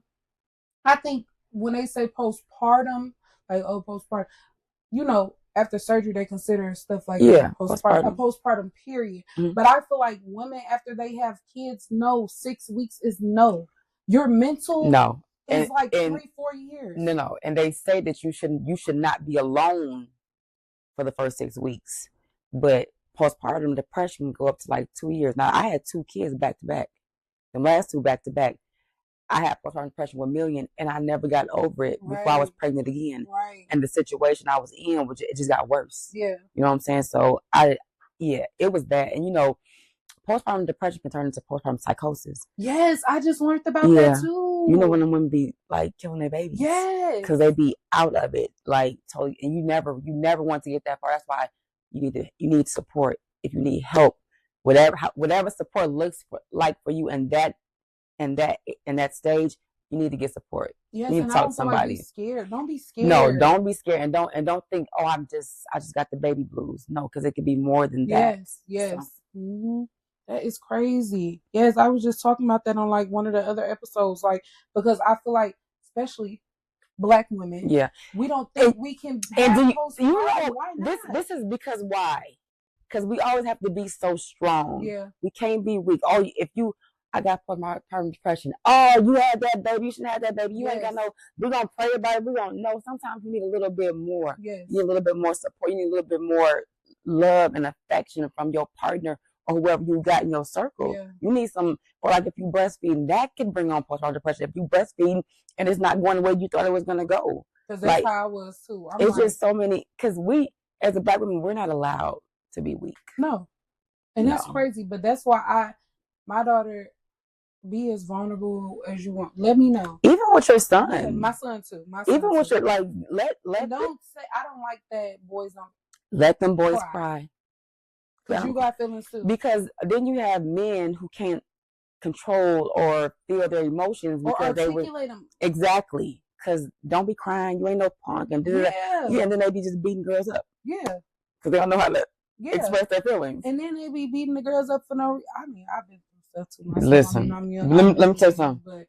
I think when they say postpartum, like, postpartum, after surgery, they consider stuff like that postpartum. A postpartum period. Mm-hmm. But I feel like women, after they have kids, 6 weeks is no. Your mental is like 3-4 years. No. And they say that you should not be alone for the first 6 weeks. But postpartum depression can go up to like 2 years. Now, I had 2 kids back to back. The last 2 back to back. I had postpartum depression with Million, and I never got over it before I was pregnant again. Right. And the situation I was in, it just got worse. Yeah. You know what I'm saying? So it was bad. And postpartum depression can turn into postpartum psychosis. Yes, I just learned about that too. You know when the women be like killing their babies? Yes. Because they be out of it, like totally. And you never want to get that far. That's why you need support if you need help. Whatever support looks like for you in that stage, you need to get support. Yes, you need to talk to somebody. Be scared. Don't be scared. No, don't be scared, and don't think, I just got the baby blues. No, because it could be more than that. Yes. So. Mm-hmm. That is crazy. Yes, I was just talking about that on like one of the other episodes, like because I feel like, especially Black women, we don't think we can. And why not? This is because why? Because we always have to be so strong. Yeah, we can't be weak. I got postpartum depression. Oh, you had that baby. You shouldn't have that baby. You ain't got no. We're gonna pray about it. We're gonna know. Sometimes you need a little bit more. Yes. You need a little bit more support. You need a little bit more love and affection from your partner or whoever you got in your circle. Yeah. You need some, or like if you breastfeeding, that can bring on postpartum depression. If you breastfeeding and it's not going the way you thought it was going to go. Because that's how I was too. It's just so many, because we, as a Black woman, we're not allowed to be weak. No. And that's crazy. But that's why my daughter, be as vulnerable as you want. Let me know. Even with your son. Yeah, my son too. Even with your, like, don't say, I don't like that boys don't. Let them boys cry. Because you got feelings too. Because then you have men who can't control or feel their emotions because or articulate them. Exactly. Because don't be crying. You ain't no punk. And do that. Yeah, and then they be just beating girls up. Yeah. Because they don't know how to express their feelings. And then they be beating the girls up for no reason. I mean, I've been through stuff too myself. Listen, let me tell you something. But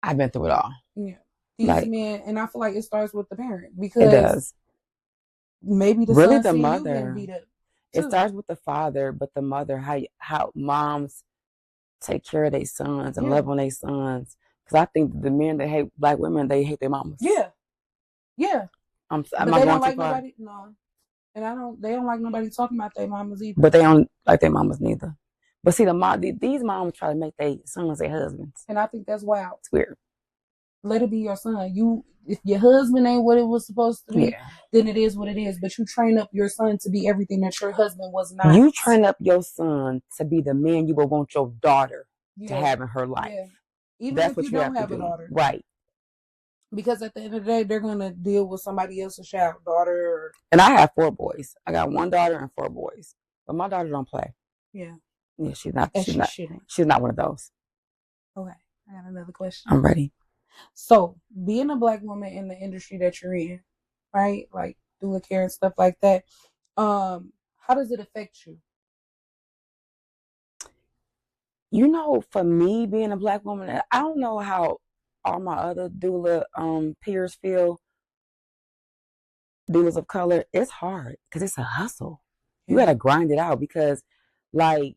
I've been through it all. Yeah. These men, and I feel like it starts with the parent. Because it does. Maybe the mother. It starts with the father, but the mother, how moms take care of their sons and love on their sons. Because I think the men that hate Black women, they hate their mamas. Yeah. Yeah. But they don't like nobody. No. And they don't like nobody talking about their mamas either. But they don't like their mamas neither. But see, these moms try to make their sons their husbands. And I think that's wild. It's weird. Let it be your son. If your husband ain't what it was supposed to be, then it is what it is. But you train up your son to be everything that your husband was not. You train up your son to be the man you would want your daughter to have in her life. Yeah. Even if you don't have a daughter. Right. Because at the end of the day, they're going to deal with somebody else's child, daughter. And I have 4 boys. I got 1 daughter and 4 boys. But my daughter don't play. Yeah. Yeah, she's not one of those. Okay. I got another question. I'm ready. So, being a Black woman in the industry that you're in, right? Like doula care and stuff like that. How does it affect you? You know, for me being a Black woman, I don't know how all my other doula peers feel. Doulas of color, it's hard because it's a hustle. You got to grind it out because, like,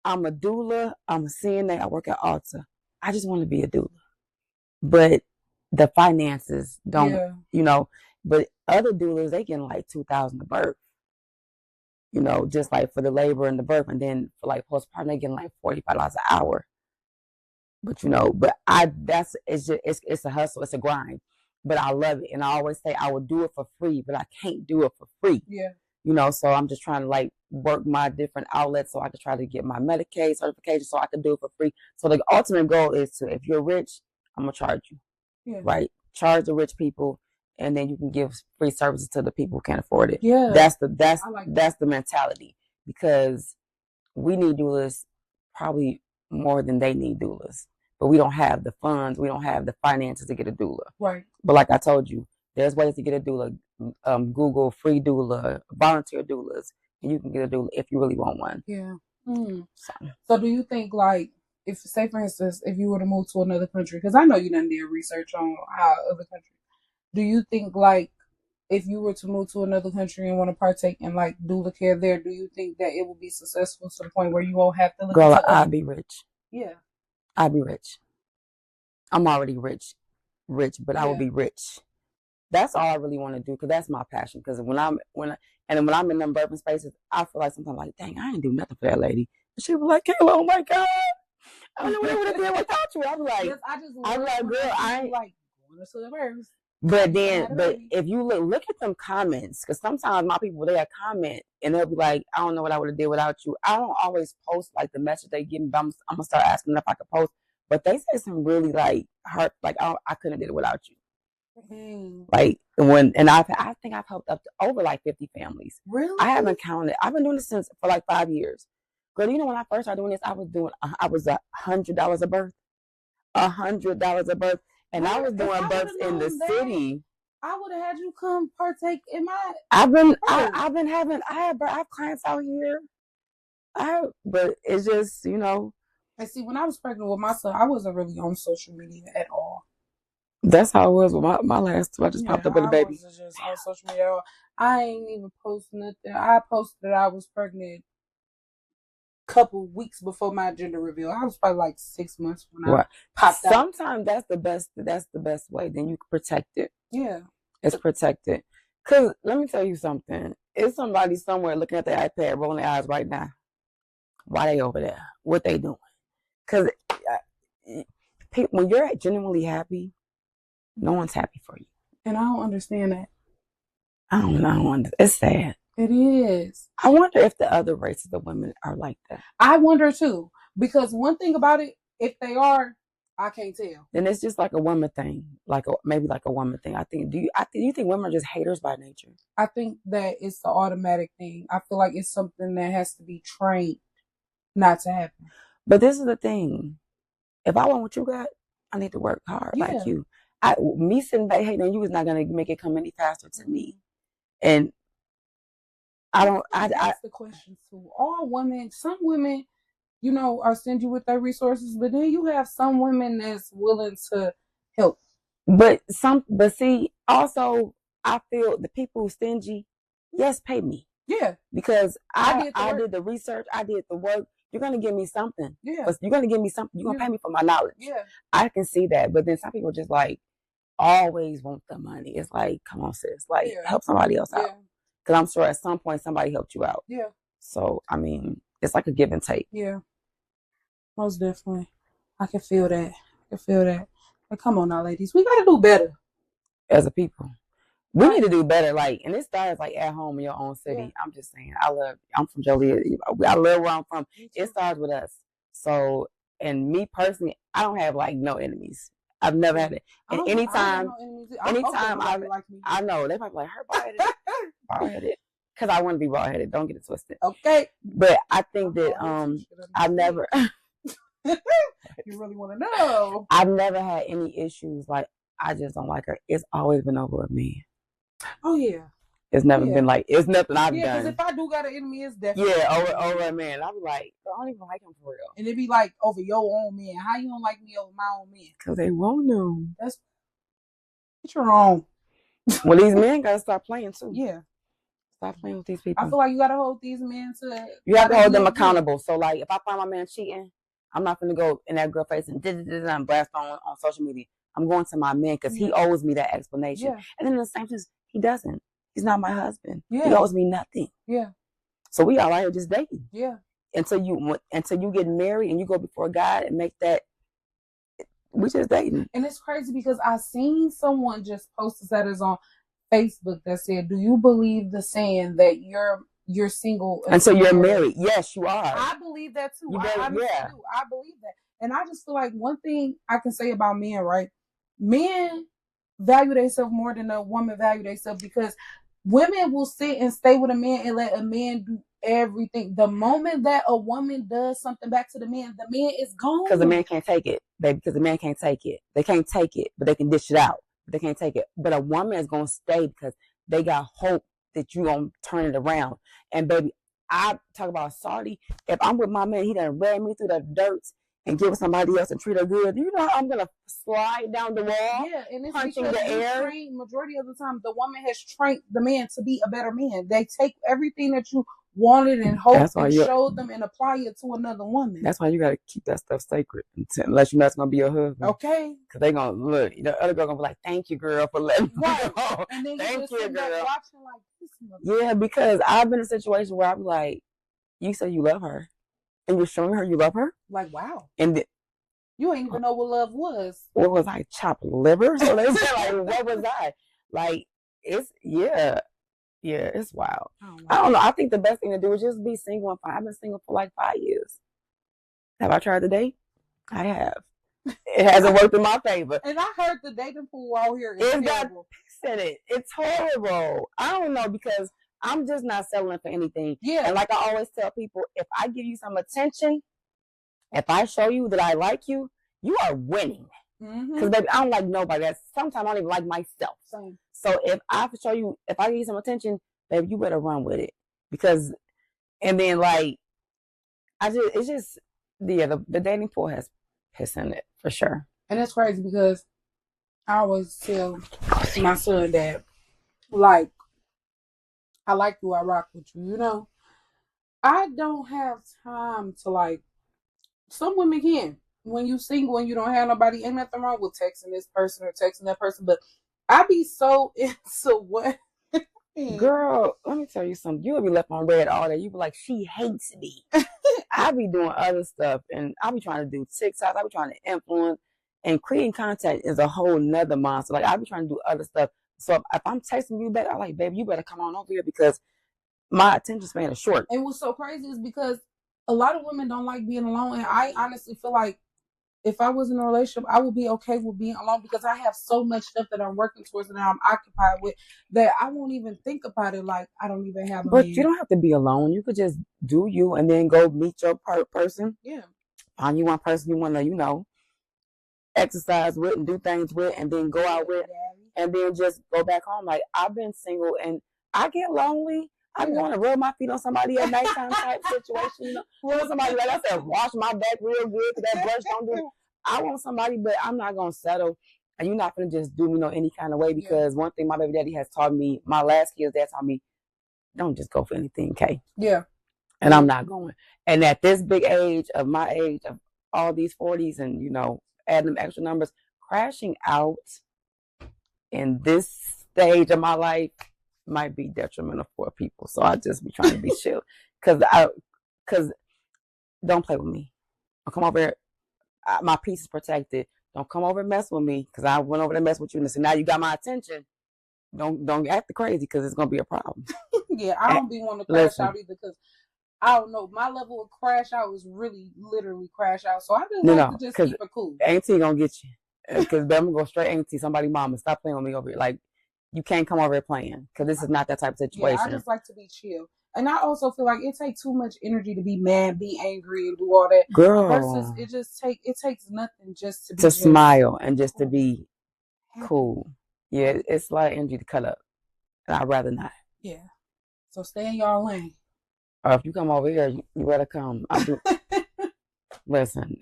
I'm a doula, I'm a CNA, I work at Alta. I just want to be a doula. But the finances don't, but other doulas, they get like $2,000 a birth, just like for the labor and the birth. And then for like postpartum, they get like $45 an hour. But, it's a hustle, it's a grind, but I love it. And I always say I would do it for free, but I can't do it for free. Yeah. So I'm just trying to like work my different outlets so I can try to get my Medicaid certification so I can do it for free. So the ultimate goal is to, if you're rich, I'm going to charge you. Yeah. Right? Charge the rich people, and then you can give free services to the people who can't afford it. Yeah. That's the mentality, because we need doulas probably more than they need doulas. But we don't have the funds, we don't have the finances to get a doula. Right. But like I told you, there's ways to get a doula. Google free doula, volunteer doulas, and you can get a doula if you really want one. Yeah. So do you think, like, if, say for instance, if you were to move to another country, because I know you done did research on how other countries, do you think, like, if you were to move to another country and want to partake in like doula care there, do you think that it will be successful to the point where you won't have to look Girl, I'd be rich. Yeah. I'd be rich. I'm already rich, but I will be rich. That's all I really want to do, because that's my passion. Because when I'm in them birthing spaces, I feel like sometimes like, dang, I ain't do nothing for that lady. And she was like, Kayla, oh my God, I don't know what I would have done without you. I'm like, girl, I ain't like going to the births. But if you look at them comments, because sometimes my people, they comment and they'll be like, I don't know what I would have did without you. I don't always post like the message they give me, but I'm gonna start asking them if I could post. But they say some really like hard, like I couldn't have did it without you. Like I think I've helped up to over like 50 families. Really? I haven't counted. I've been doing this for like 5 years. Girl, when I first started doing this, I was $100 a birth, $100 a birth, and I was doing births in the city. I would have had you come partake in my. I have clients out here. But it's just And see, when I was pregnant with my son, I wasn't really on social media at all. That's how it was with my last two. I just popped up with a baby. I was just on social media at all. I ain't even post nothing. I posted that I was pregnant a couple weeks before my gender reveal. I was probably like 6 months when I popped out. Sometimes that's the best way. Then you can protect it. Yeah. It's protected. Because let me tell you something. It's somebody somewhere looking at the iPad, rolling their eyes right now. Why they over there? What they doing? Because when you're genuinely happy, no one's happy for you. And I don't understand that. I don't know. It's sad. It is. I wonder if the other races of women are like that. I wonder too. Because one thing about it, if they are, I can't tell. Then it's just like a woman thing, maybe like a woman thing. Do you think women are just haters by nature? I think that it's the automatic thing. I feel like it's something that has to be trained not to happen. But this is the thing: if I want what you got, I need to work hard like you. Me sitting back hating on you is not gonna make it come any faster to me. And I don't. That's the question too. All women, some women, are stingy with their resources, but then you have some women that's willing to help. But see, also I feel the people who stingy, yes, pay me. Yeah. Because I did the research, I did the work. You're gonna give me something. Yeah. But you're gonna give me something. You're gonna pay me for my knowledge. Yeah. I can see that. But then some people just like always want the money. It's like, come on, sis, like help somebody else out. Because I'm sure at some point somebody helped you out. Yeah. So I mean, it's like a give and take. Yeah. Most definitely. I can feel that. But come on now, ladies. We gotta do better. As a people. We need to do better, and it starts at home in your own city. Yeah. I'm just saying, I'm from Joliet. I love where I'm from. It starts with us. So, and me personally, I don't have no enemies. I've never had it. And anytime I know they might be like, her bald headed, because I want to be bald headed. Don't get it twisted. Okay. But I think that I've never. You really want to know? I've never had any issues. I just don't like her. It's always been over with me. Oh yeah. It's never been it's nothing I've done. Yeah, because if I do got an enemy, it's definitely over a man. I'll be like, I don't even like him for real. And it be over your own man. How you don't like me over my own man? Because they won't know. That's what you're wrong. Well, these men gotta stop playing too. Yeah. Stop playing with these people. I feel like you gotta hold these men to. You have to hold them accountable. So if I find my man cheating, I'm not gonna go in that girl face and blast on social media. I'm going to my man because he owes me that explanation. Yeah. And then in the same sense, he doesn't. He's not my husband. Yeah. He owes me nothing. Yeah. So we all out here just dating. Yeah. Until you get married and you go before God and make that, we just dating. And it's crazy because I seen someone just post a status on Facebook that said, "Do you believe the saying that you're single until you're married?" Yes, you are. I believe that too. I believe that. And I just feel like one thing I can say about men, right? Men value themselves more than a woman value themselves, because women will sit and stay with a man and let a man do everything. The moment that a woman does something back to the man is gone. Because the man can't take it, baby. Because the man can't take it. They can't take it, but they can dish it out. They can't take it. But a woman is going to stay because they got hope that you going to turn it around. And baby, I talk about Saudi. If I'm with my man, he done ran me through the dirt and give somebody else and treat her good. You know how I'm gonna slide down the wall? Yeah, and it's punching the air. Majority of the time, the woman has trained the man to be a better man. They take everything that you wanted and hoped and showed them and apply it to another woman. That's why you gotta keep that stuff sacred unless you know it's gonna be your husband. Okay. Because they gonna look. The other girl gonna be like, "Thank you, girl, for letting me go." And then thank you, girl. Yeah, because I've been in a situation where I'm like, you say you love her. And you're showing her you love her? Like, wow. And you ain't even know what love was. What was I? Chopped liver? So they said, what was I? It's, it's wild. Oh, wow. I don't know. I think the best thing to do is just be single and fine. I've been single for 5 years. Have I tried to date? I have. It hasn't worked in my favor. And I heard the dating pool out here is terrible. It's horrible. I don't know, because I'm just not settling for anything. Yeah. And like I always tell people, if I give you some attention, if I show you that I like you, you are winning. Because baby, I don't like nobody. Sometimes I don't even like myself. Same. So if I give you some attention, baby, you better run with it. And then the dating pool has piss in it for sure. And it's crazy because I always tell my son that, I like you, I rock with you, I don't have time to some women can. When you single and you don't have nobody, ain't nothing wrong with texting this person or texting that person, but I be so into what Girl, let me tell you something. You'll be left on red all day. You be like, she hates me. I be doing other stuff, and I be trying to do TikToks. I be trying to influence, and creating content is a whole nother monster. Like, I be trying to do other stuff. So if I'm texting you back, I'm like, baby, you better come on over here because my attention span is short. And what's so crazy is because a lot of women don't like being alone, and I honestly feel like if I was in a relationship, I would be okay with being alone because I have so much stuff that I'm working towards and that I'm occupied with that I won't even think about it like I don't even have a But man. you don't have to be alone. You could just do you and then go meet your person. Yeah. Find you one person you want to, exercise with and do things with and then go out with and then just go back home. Like, I've been single and I get lonely. I want to rub my feet on somebody at nighttime type situation. Rub somebody, like I said, wash my back real good because that brush don't do. I want somebody, but I'm not going to settle. And you're not going to just do me any kind of way because one thing my baby daddy has taught me, my last kid's dad taught me, don't just go for anything, Kay. Yeah. And I'm not going. And at this big age of my age, of all these 40s and, adding them extra numbers, crashing out in this stage of my life might be detrimental for people. So I just be trying to be chill. Because don't play with me. Don't come over here. My peace is protected. Don't come over and mess with me because I went over to mess with you. And so now you got my attention. Don't act crazy because it's going to be a problem. Yeah, I don't be wanting to crash out either because I don't know. My level of crash out is really literally crash out. So I just like to just keep it cool. Auntie going to get you. Because I'm going to go straight auntie, somebody mama. Stop playing with me over here. Like, you can't come over here playing because this is not that type of situation. Yeah, I just like to be chill. And I also feel like it takes too much energy to be mad, be angry, and do all that. Girl. Versus it takes nothing just to be smile and just to be cool. Yeah, it's a lot of energy to cut up. And I'd rather not. Yeah. So stay in y'all lane. Or if you come over here, you better come. Listen,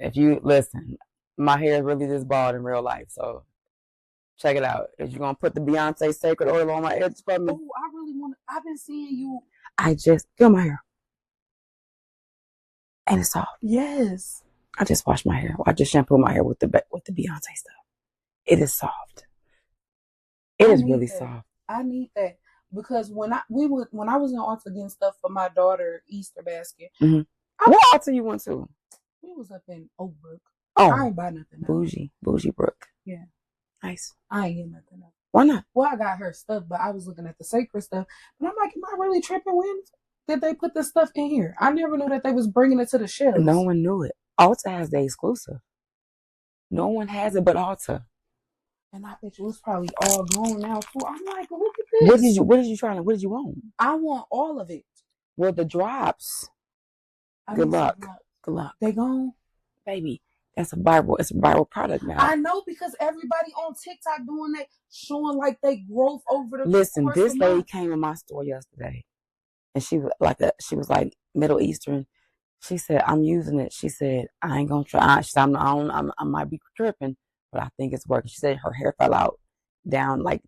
my hair is really just bald in real life, so check it out. If you're going to put the Beyonce sacred oil on my edges for me. Oh, I really want to. I've been seeing you. I just feel my hair. And it's soft. Yes. I just washed my hair. I just shampoo my hair with the Beyonce stuff. It is soft. It is really soft. I need that because when I was in Alta getting stuff for my daughter Easter basket. Mm-hmm. What Alta you went to? We was up in Overlook. Oh, I ain't buy nothing. Bougie Brook. Yeah. Nice. I ain't getting nothing else. Why not? Well, I got her stuff, but I was looking at the sacred stuff. And I'm like, am I really tripping? When did they put this stuff in here? I never knew that they was bringing it to the shelves. No one knew it. Alta has the exclusive. No one has it but Alta. And I bet you it's probably all gone now, too. I'm like, look at this. What did you want? I want all of it. Well, the drops. Good luck. They gone? Baby. It's a viral product now. I know because everybody on TikTok doing that, showing like they growth over the. Listen, this lady came in my store yesterday, and she was like Middle Eastern. She said, "I'm using it." She said, "I ain't gonna try." She said, I might be tripping, but I think it's working. She said her hair fell out down. Like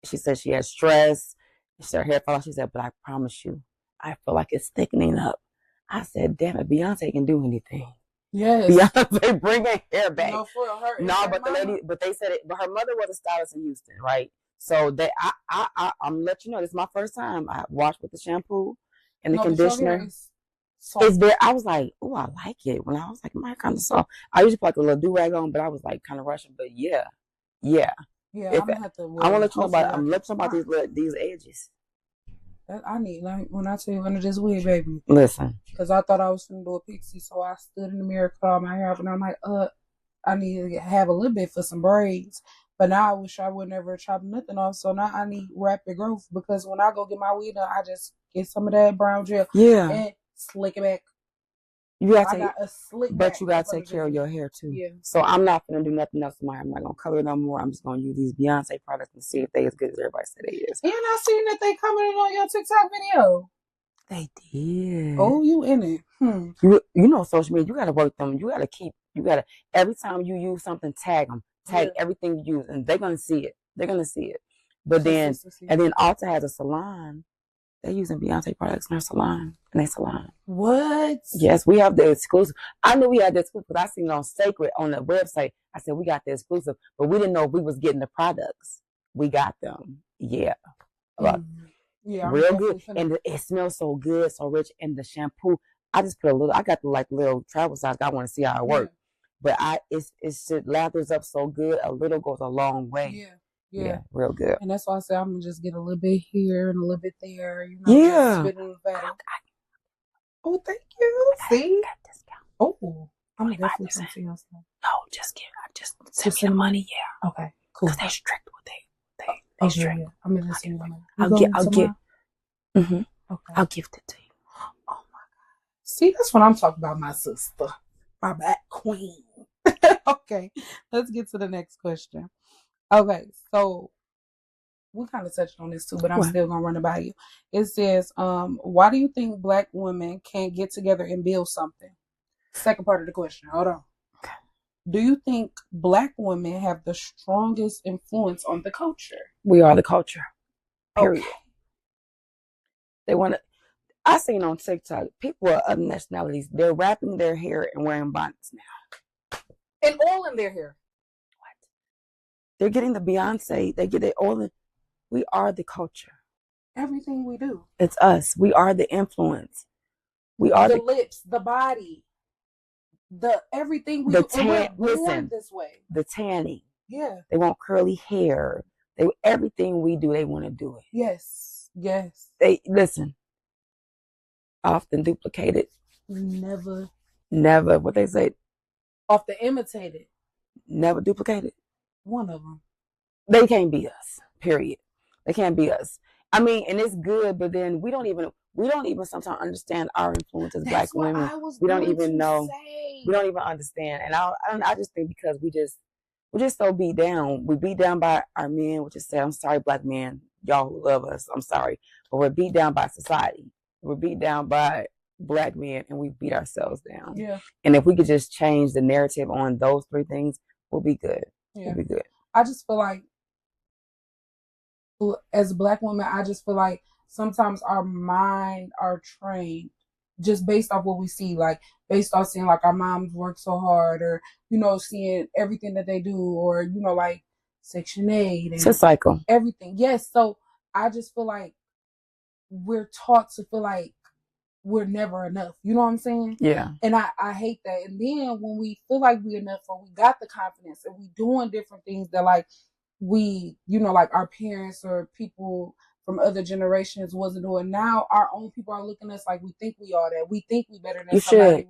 she said, she had stress. She said her hair fell out. She said, "But I promise you, I feel like it's thickening up." I said, "Damn it, Beyonce can do anything." Yes. Beyonce bring her hair back. But they said it. But her mother was a stylist in Houston, right? So I'm gonna let you know. This is my first time. I washed with the shampoo and the conditioner. It's very. I was like, oh, I like it. When I was like, my kind of soft. I usually put like a little do rag on, but I was like kind of rushing. But yeah. Yeah, I'm gonna have to. I want to let you know about. I'm letting you know about these edges. I need, like, when I tell you under this wig, baby. Listen. Because I thought I was going to do a pixie, so I stood in the mirror, cut all my hair off, and I'm like, I need to have a little bit for some braids. But now I wish I would never chop nothing off, so now I need rapid growth, because when I go get my wig done, I just get some of that brown gel and slick it back. You got to take care of your hair too. Yeah. So I'm not gonna do nothing else to my hair. I'm not gonna color it no more. I'm just gonna use these Beyonce products and see if they as good as everybody said they is. And I seen that they commented on your TikTok video. They did. Oh, you in it? You know social media. You gotta work them. You gotta every time you use something, tag them. Tag everything you use, and they're gonna see it. But then Alta has a salon. They're using Beyonce products in their salon. What? Yes, we have the exclusive. I knew we had the exclusive because I seen it on Sacred on the website. I said, we got the exclusive, but we didn't know if we was getting the products. We got them. Yeah. Yeah, real good. And it smells so good, so rich. And the shampoo, I just put a little, I got the like little travel size. I want to see how it works. But it lathers up so good. A little goes a long way. Yeah, real good. And that's why I say I'm gonna just get a little bit here and a little bit there. You know, just spit in the fatty. Oh, thank you. See? Oh, I'm gonna definitely come see your stuff. No, just send me the money. Yeah. Okay, cool. Because they strict with they strict. Yeah. I'm gonna just send you the money. I'll gift it to you. Oh my God. See, that's what I'm talking about, my sister. My back queen. Okay, let's get to the next question. Okay, so we kind of touched on this too, but I'm still gonna run it by you. It says, why do you think Black women can't get together and build something? Second part of the question. Hold on. Okay. Do you think Black women have the strongest influence on the culture? We are the culture. Period. Okay. They want to. I seen on TikTok people of other nationalities. They're wrapping their hair and wearing bonnets now. And all in their hair. What? They're getting the Beyonce. They get it all in. We are the culture. Everything we do. It's us. We are the influence. We are the lips, the body, the everything we do. And we're born this way. The tanning. Yeah. They want curly hair. Everything we do, they want to do it. Yes. Yes. They listen. Often duplicated. Never. What they say. Often imitated. Never duplicated. One of them. They can't be us. Period. They can't be us. I mean, and it's good, but then we don't even sometimes understand our influence as Black women. We don't even know. We don't even understand. And I just think because we're just so beat down. We're beat down by our men, which is say, I'm sorry, Black men, y'all who love us, I'm sorry. But we're beat down by society. We're beat down by Black men, and we beat ourselves down. Yeah. And if we could just change the narrative on those three things, we'll be good. Yeah. We'll be good. I just feel like, as Black women, I just feel like sometimes our mind are trained just based off what we see, like based off seeing like our moms work so hard, or seeing everything that they do, or like Section 8 and it's a cycle. Everything. Yes. So I just feel like we're taught to feel like we're never enough. You know what I'm saying? Yeah. And I hate that. And then when we feel like we're enough, or we got the confidence, and we doing different things that like we, like our parents or people from other generations wasn't doing. Now our own people are looking at us like we think we all that. We think we better than somebody.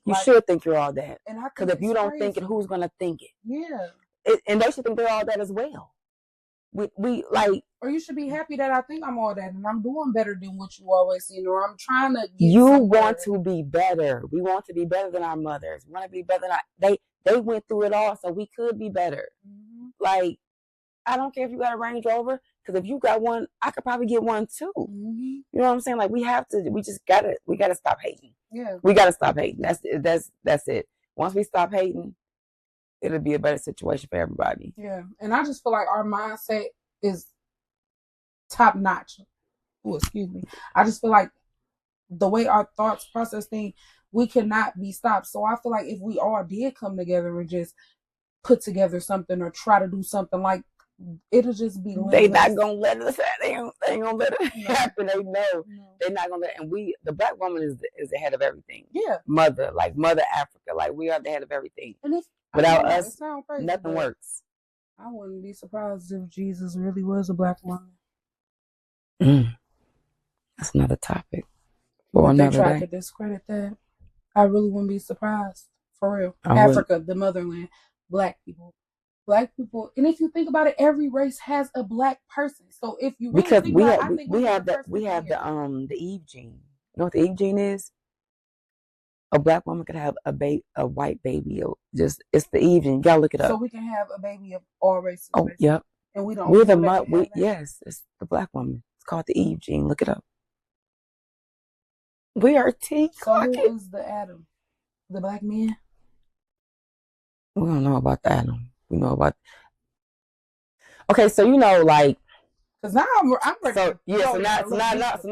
You should think you're all that. Because if you don't think it, who's gonna think it? Yeah. And they should think they're all that as well. We like. Or you should be happy that I think I'm all that and I'm doing better than what you always seen, or I'm trying to get you want to be better. We want to be better than our mothers. We want to be better than they went through it all, so we could be better. Mm-hmm. Like, I don't care if you got a Range Rover, because if you got one, I could probably get one too. Mm-hmm. You know what I'm saying? Like, we gotta stop hating. Yeah. We gotta stop hating. That's it. Once we stop hating, it'll be a better situation for everybody. Yeah. And I just feel like our mindset is top notch. Oh, excuse me. I just feel like the way our thoughts process things, we cannot be stopped. So I feel like if we all did come together and just put together something or try to do something, like it'll just be limitless. They not gonna let us. They ain't gonna let it happen. They know they're not gonna let. And the Black woman is the head of everything. Yeah, Mother Africa. Like, we are the head of everything. And if without us, crazy, nothing works. I wouldn't be surprised if Jesus really was a Black woman. That's another topic. But they tried to discredit that. I really wouldn't be surprised. For real. Africa, the motherland, Black people. And if you think about it, every race has a Black person. So if you really think about it, we have the Eve gene. You know what the Eve gene is? A Black woman could have a white baby. It's the Eve gene. You gotta look it up. So we can have a baby of all races. Oh, yep. And we don't. Yes, it's the Black woman. It's called the Eve gene. Look it up. We are team. So who is the Adam? The Black man? We don't know about the Adam. We know about. Okay, so like. Because now I'm ready. So yeah, so now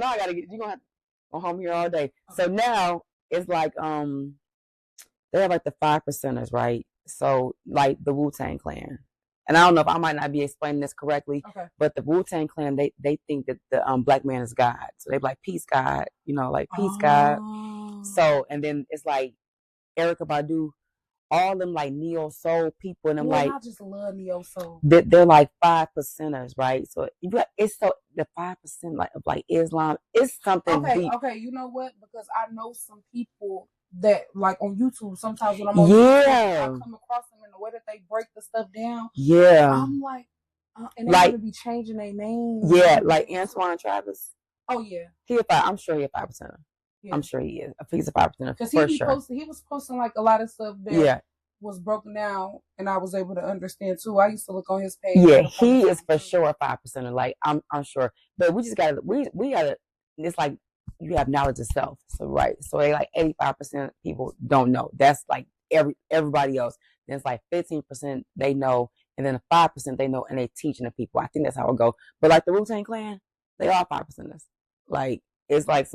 I gotta get. You're gonna have to go home here all day. Okay. So now it's like they have like the 5%ers, right? So like the Wu-Tang Clan, and I don't know if I might not be explaining this correctly, Okay. but the Wu-Tang Clan, they think that the black man is God. So they be like, peace, God, you know, like, peace, God. So, and then it's like Erykah Badu, all them like neo soul people, and them like, I just love neo soul. They're like 5%ers, right? So it's so the 5% like of like Islam is something deep. Okay, you know what? Because I know some people that like on YouTube. Sometimes when I'm on YouTube, I come across them in the way that they break the stuff down. Yeah, I'm like, and they like gonna be changing their name. Yeah, like Antoine Travis. Oh yeah, I'm sure he a 5%er. Yeah. I'm sure he is. He's a 5%er because he was posting like a lot of stuff that was broken down, and I was able to understand too. I used to look on his page. Yeah, he is for sure a 5%er. Like I'm sure, but we just gotta we gotta. It's like you have knowledge of self, so right. So they like 85% of people don't know. That's like everybody else. Then it's like 15% they know, and then the 5% they know, and they teaching the people. I think that's how it go. But like the Wu-Tang Clan, they are 5%ers. Like it's like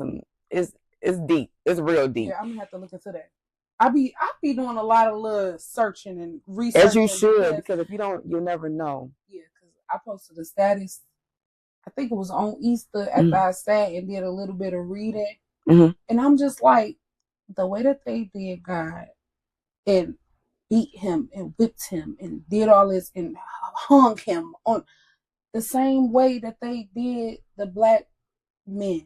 it's deep. It's real deep. Yeah, I'm gonna have to look into that. I be doing a lot of little searching and researching. As you should, because if you don't, you'll never know. Yeah, because I posted a status. I think it was on Easter after I sat and did a little bit of reading, and I'm just like, the way that they did God and beat him and whipped him and did all this and hung him on the same way that they did the black men,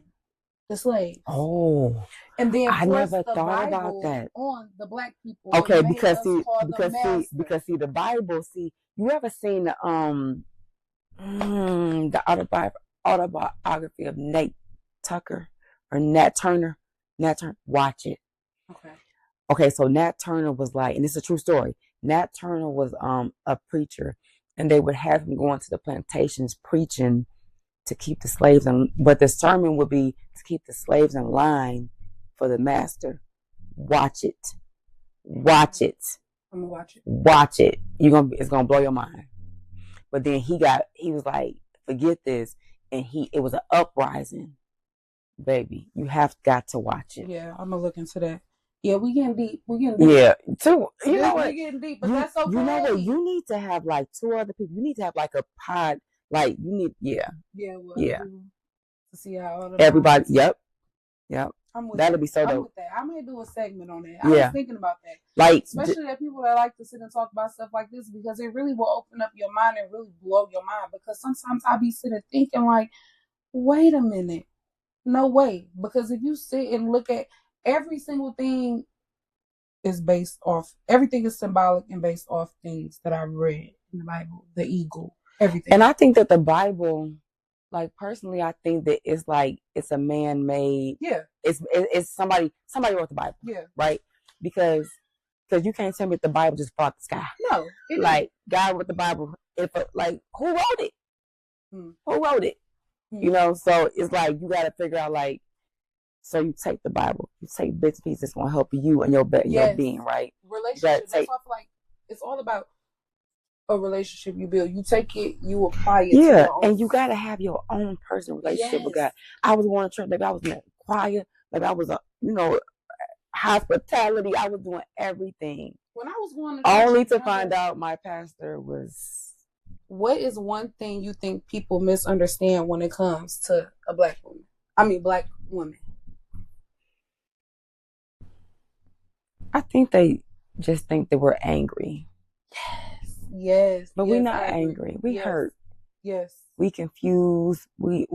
the slaves. Oh, and then I never the thought Bible about that on the black people. Okay, because the Bible. See, you ever seen the autobiography of Nat Turner? Watch it. Okay, so Nat Turner was like, and it's a true story. Nat Turner was a preacher, and they would have him going to the plantations preaching to keep the slaves but the sermon would be to keep the slaves in line for the master. Watch it. I'm gonna watch it. Watch it. It's gonna blow your mind. But then he was like, forget this, and it was an uprising. Baby, you have got to watch it. Yeah, I'm gonna look into that. Yeah, we getting deep. Yeah, too. You know what? We getting deep, but that's okay. You know what? You need to have like 2 other people. You need to have like a pod. Like you need, to see how all everybody. Yep. That'll be so dope. I may do a segment on that. I was thinking about that. Like, especially that people that like to sit and talk about stuff like this, because it really will open up your mind and really blow your mind. Because sometimes I be sitting thinking like, wait a minute, no way. Because if you sit and look at every single thing is based off, everything is symbolic and based off things that I've read in the Bible, the eagle, everything. And I think that the Bible, like personally, I think that it's a man-made. Yeah. It's somebody wrote the Bible. Yeah. Right? Because you can't tell me that the Bible just fell out the sky. No. Like God wrote the Bible. Who wrote it? Who wrote it? You know, so it's like you got to figure out like. So you take the Bible, you take bits and pieces that's gonna help you and your being, right? Relationship. That's why I feel like it's all about a relationship you build. You take it, you apply it. Yeah, and you gotta have your own personal relationship with God. I was going to church, like I was in the choir, like I was hospitality. I was doing everything. When I was going to church, only to find out my pastor was. What is one thing you think people misunderstand when it comes to a black woman? I mean, black women. I think they just think that we're angry. Yes. But we're not angry. We hurt. Yes. We confused. We're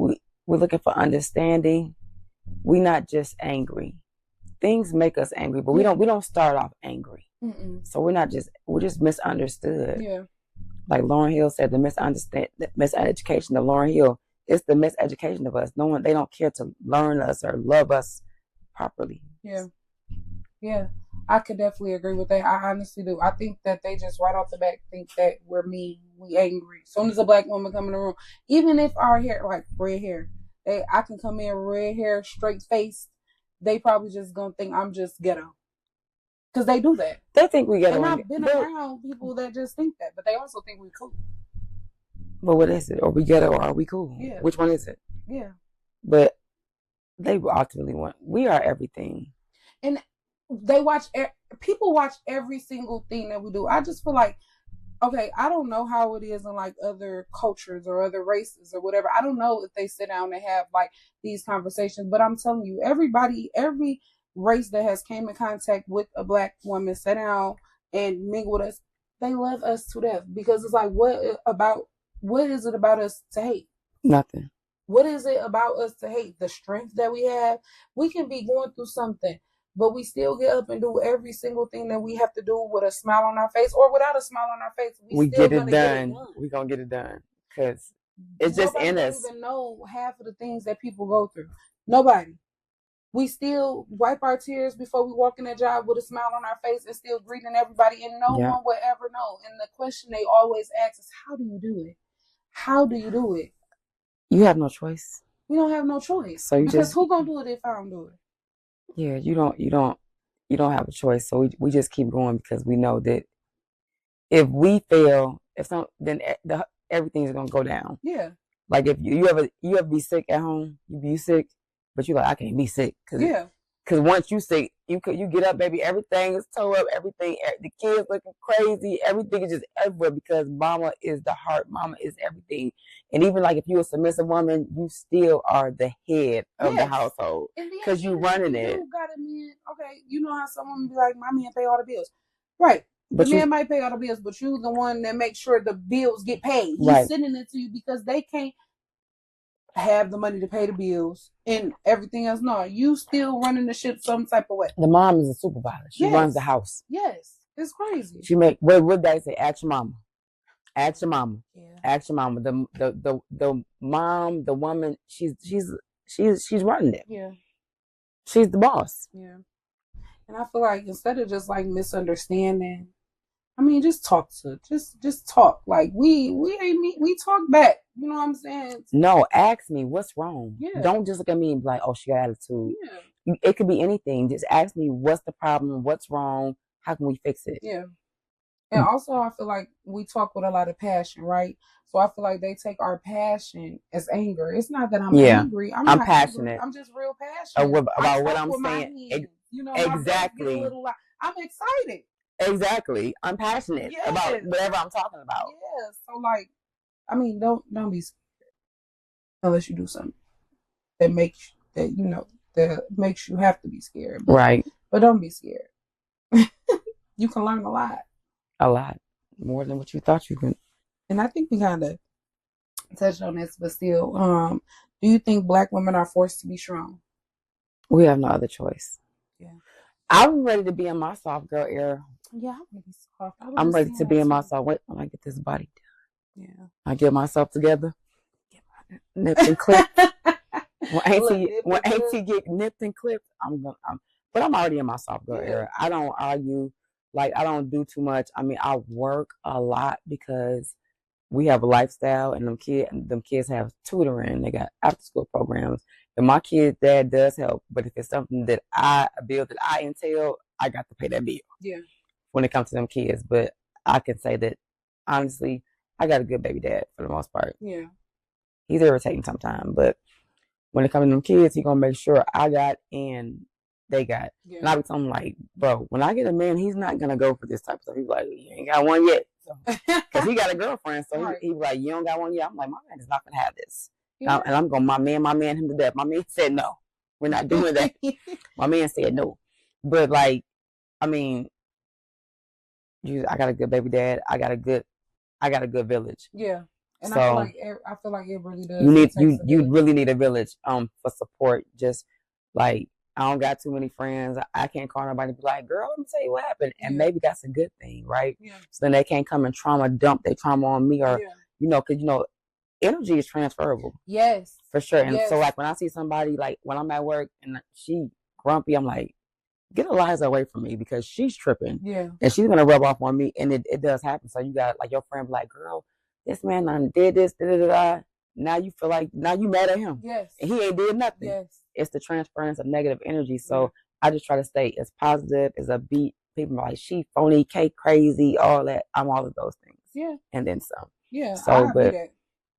looking for understanding. We're not just angry. Things make us angry, but we don't start off angry. So we're just misunderstood. Yeah. Like Lauryn Hill said, the miseducation of Lauryn Hill, it's the miseducation of us. They don't care to learn us or love us properly. Yeah. Yeah. I could definitely agree with that. I honestly do. I think that they just right off the bat think that we're mean, we angry. As soon as a black woman come in the room, even if our hair, like red hair, I can come in red hair, straight face, they probably just gonna think I'm just ghetto. Because they do that. They think we ghetto. And I've been around people that just think that, but they also think we're cool. But what is it? Are we ghetto or are we cool? Yeah. Which one is it? Yeah. But they ultimately we are everything. And people watch every single thing that we do. I just feel like okay, I don't know how it is in like other cultures or other races or whatever. I don't know if they sit down and have like these conversations, but I'm telling you, every race that has came in contact with a black woman sat down and mingle with us. They love us to death because it's like, what is it about us to hate? Nothing. What is it about us to hate? The strength that we have. We can be going through something, but we still get up and do every single thing that we have to do with a smile on our face or without a smile on our face. We still get it done. We're going to get it done because it's just in us. Nobody don't even know half of the things that people go through. Nobody. We still wipe our tears before we walk in that job with a smile on our face and still greeting everybody, and no one will ever know. And the question they always ask is, how do you do it? How do you do it? You have no choice. We don't have no choice. So because who gonna do it if I don't do it? Yeah, you don't have a choice. So we just keep going because we know that if we fail, then everything's gonna go down. Yeah. Like if you ever be sick at home, you be sick, but you're like, I can't be sick. Because once you sick, you get up, baby, everything is tore up, everything, the kids looking crazy, everything is just everywhere because mama is the heart, mama is everything. And even like if you're a submissive woman, you still are the head of the household because you're running it. You got a man, okay, you know how some women be like, my man pay all the bills. Right. But the man might pay all the bills, but you the one that makes sure the bills get paid. He's sending it to you because they can't have the money to pay the bills and everything else. No, you still running the ship some type of way. The mom is a supervisor. She runs the house. Yes. It's crazy. She make what they say, ask your mama. Ask your mama. Yeah. Ask your mama. The mom, the woman, she's running it. Yeah. She's the boss. Yeah. And I feel like instead of just like misunderstanding, I mean, just talk. Like we talk back. You know what I'm saying? No, ask me what's wrong. Yeah. Don't just look at me and be like, oh, she got attitude. Yeah. It could be anything. Just ask me what's the problem, what's wrong, how can we fix it? Yeah. And also, I feel like we talk with a lot of passion, right? So I feel like they take our passion as anger. It's not that I'm angry. I'm passionate. Angry. I'm just real passionate about what I'm saying. You know, exactly. I'm excited. Exactly. I'm passionate about whatever I'm talking about. Yeah. So like, I mean, don't be scared unless you do something that makes you have to be scared. Right. But don't be scared. You can learn a lot. A lot. More than what you thought you could. And I think we kind of touched on this, but still, do you think Black women are forced to be strong? We have no other choice. Yeah. I'm ready to be in my soft girl era. Yeah, I'm ready to be soft. I'm ready to be in my soft. Wait when I get this body done. Yeah. I get myself together. Get my nips and clipped. when auntie get nipped and clipped, but I'm already in my soft girl era. I don't argue. Like, I don't do too much. I mean, I work a lot because we have a lifestyle, and them kids have tutoring. They got after school programs. And my kid's dad does help, but if it's something that a bill that I entail, I got to pay that bill. Yeah. When it comes to them kids, but I can say that honestly, I got a good baby dad for the most part. Yeah. He's irritating sometimes, but when it comes to them kids, he gonna make sure I got and they got. Yeah. And I be telling him like, bro, when I get a man, he's not gonna go for this type of stuff. He's like, you ain't got one yet, because he got a girlfriend, so he be like, you don't got one yet. I'm like, my man is not gonna have this. Yeah. And I'm gonna my man him to death. My man said no, we're not doing that. My man said no, but like, I mean, I got a good baby dad. I got a good village. Yeah. And so, I feel like it really does. You really need a village for support. Just like, I don't got too many friends. I can't call nobody and be like, girl, let me tell you what happened. And maybe that's a good thing, right? Yeah. So then they can't come and dump their trauma on me, or because energy is transferable. Yes. For sure. And so like when I see somebody, like when I'm at work and she grumpy, I'm like, get Eliza away from me because she's tripping. Yeah. And she's gonna rub off on me, and it does happen. So you got like your friend be like, girl, this man done did this, Now you feel like you mad at him. Yes. And he ain't did nothing. Yes. It's the transference of negative energy. So I just try to stay as positive as a beat. People are like, she phony, cake crazy, all that. I'm all of those things. Yeah. And then some. Yeah. So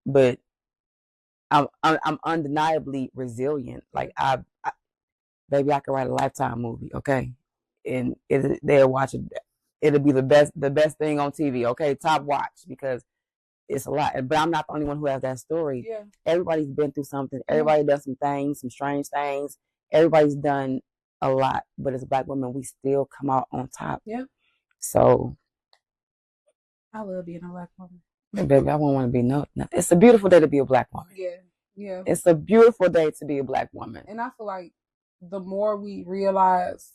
but I'm undeniably resilient. Like baby, I could write a Lifetime movie, okay? And they'll watch it. it'll be the best thing on TV. Okay, top watch, because it's a lot. But I'm not the only one who has that story. Yeah. Everybody's been through something. Everybody does some things, some strange things. Everybody's done a lot, but as Black women, we still come out on top. Yeah. So I love being a Black woman. Baby, I won't want to be no. It's a beautiful day to be a Black woman. Yeah. Yeah. It's a beautiful day to be a Black woman. And I feel like the more we realize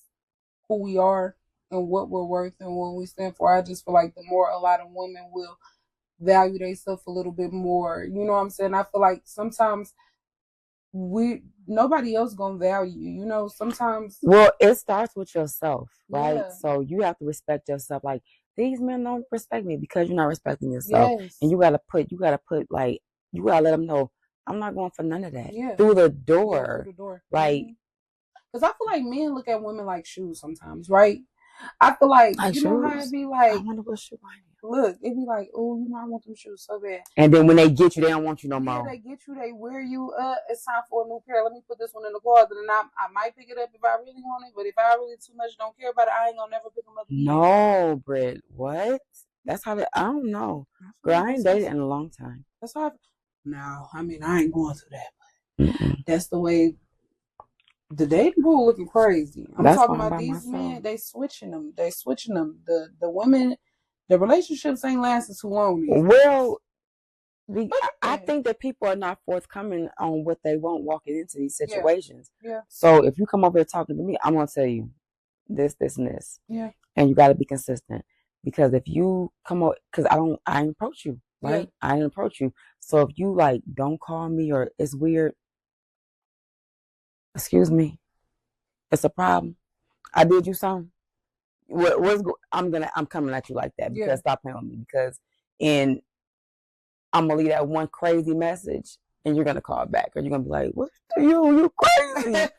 who we are and what we're worth and what we stand for, I just feel like the more a lot of women will value themselves a little bit more. You know what I'm saying? I feel like sometimes nobody else gonna value you. You know, sometimes. Well, it starts with yourself, right? Yeah. So you have to respect yourself. Like, these men don't respect me because you're not respecting yourself. Yes. And you gotta put like, you gotta let them know, I'm not going for none of that. Yeah. Through the door. Yeah, through the door. Like, because I feel like men look at women like shoes sometimes, right? I feel like you know how it be like, I wonder what shoe I need. Look, it be like, oh, you know, I want them shoes so bad. And then when they get you, they don't want you no more. Yeah, they get you, they wear you up. It's time for a new pair. Let me put this one in the closet, and I might pick it up if I really want it. But if I really too much don't care about it, I ain't gonna never pick them up again. No, Britt, what? That's how I don't know. Girl, I ain't dated in a long time. That's how. No, I mean, I ain't going through that. But that's the way. The dating pool looking crazy. I'm talking about these men. They switching them. The women. The relationships ain't lasting too long. Well, I think that people are not forthcoming on what they want walking into these situations. Yeah. So if you come over here talking to me, I'm gonna tell you this, and this. Yeah. And you got to be consistent, because if you come up, because I didn't approach you, right? Yeah. I didn't approach you. So if you like don't call me or it's weird, excuse me, it's a problem. I did you something. I'm coming at you like that, because stop playing with me, because I'm gonna leave that one crazy message and you're gonna call back, or you're gonna be like, what are you crazy?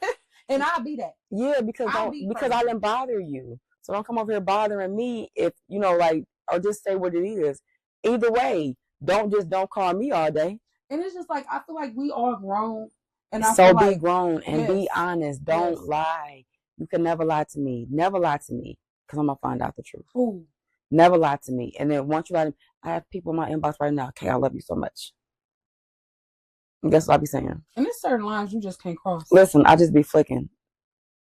And I'll be that. Yeah, because I didn't bother you. So don't come over here bothering me, if you know, like, or just say what it is. Either way, don't call me all day. And it's just like, I feel like we all grown. And so be grown and be honest. Don't lie. You can never lie to me. Never lie to me, because I'm going to find out the truth. Ooh. Never lie to me. And then once you lie to me, I have people in my inbox right now. Okay, I love you so much. And guess what I be saying? And there's certain lines you just can't cross. Listen, I just be flicking.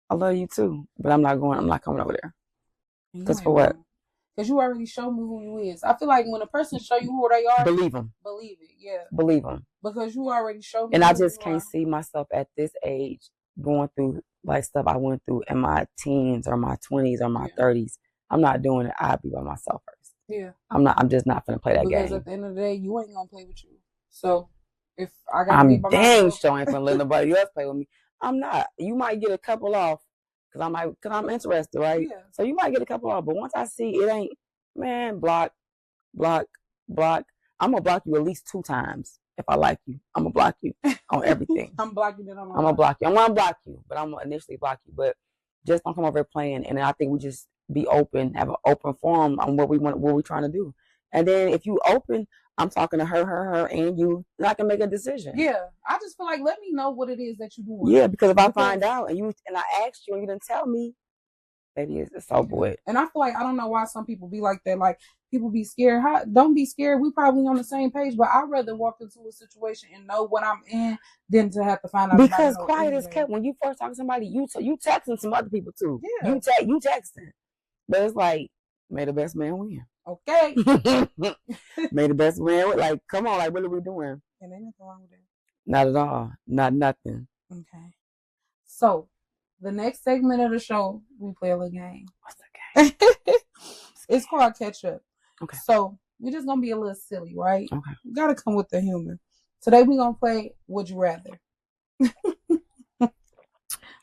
I love you too, but I'm not coming over there. Because for what? Because you already showed me who you is. I feel like when a person show you who they are, believe them. Believe it, yeah. Believe them. Because you already showed me. And I just can't see myself at this age going through like stuff I went through in my teens or my 20s or my 30s. I'm not doing it. I'll be by myself first. Yeah. I'm just not gonna play that game. Because at the end of the day, you ain't gonna play with you. So if I got, I'm dang sure ain't gonna let nobody else play with me. I'm not. You might get a couple off. Cause I'm interested, right? Yeah. So you might get a couple off, but once I see it ain't, man, block. I'm gonna block you at least 2 times if I like you. I'm gonna block you on everything. I'm blocking it on. I'm gonna block you. I'm gonna block you, but I'm gonna initially block you. But just don't come over here playing. And I think we just be open, have an open forum on what we're trying to do. And then if you open, I'm talking to her, and you, and I can make a decision. Yeah, I just feel like, let me know what it is that you're doing. Yeah, because if I find out and I asked you and you didn't tell me, maybe it's over with. And I feel like, I don't know why some people be like that. Like, people be scared. Don't be scared. We probably on the same page, but I'd rather walk into a situation and know what I'm in than to have to find out. Because quiet is kept. When you first talk to somebody, you texting some other people too. Yeah. You texting. But it's like, may the best man win. Okay. May the best man win. Like, come on, like, what are we doing? And ain't nothing wrong with that. Not at all. Not nothing. Okay. So, the next segment of the show, we play a little game. What's the game? It's called Catch Up. Okay. So, we're just going to be a little silly, right? Okay. We got to come with the humor. Today, we're going to play Would You Rather.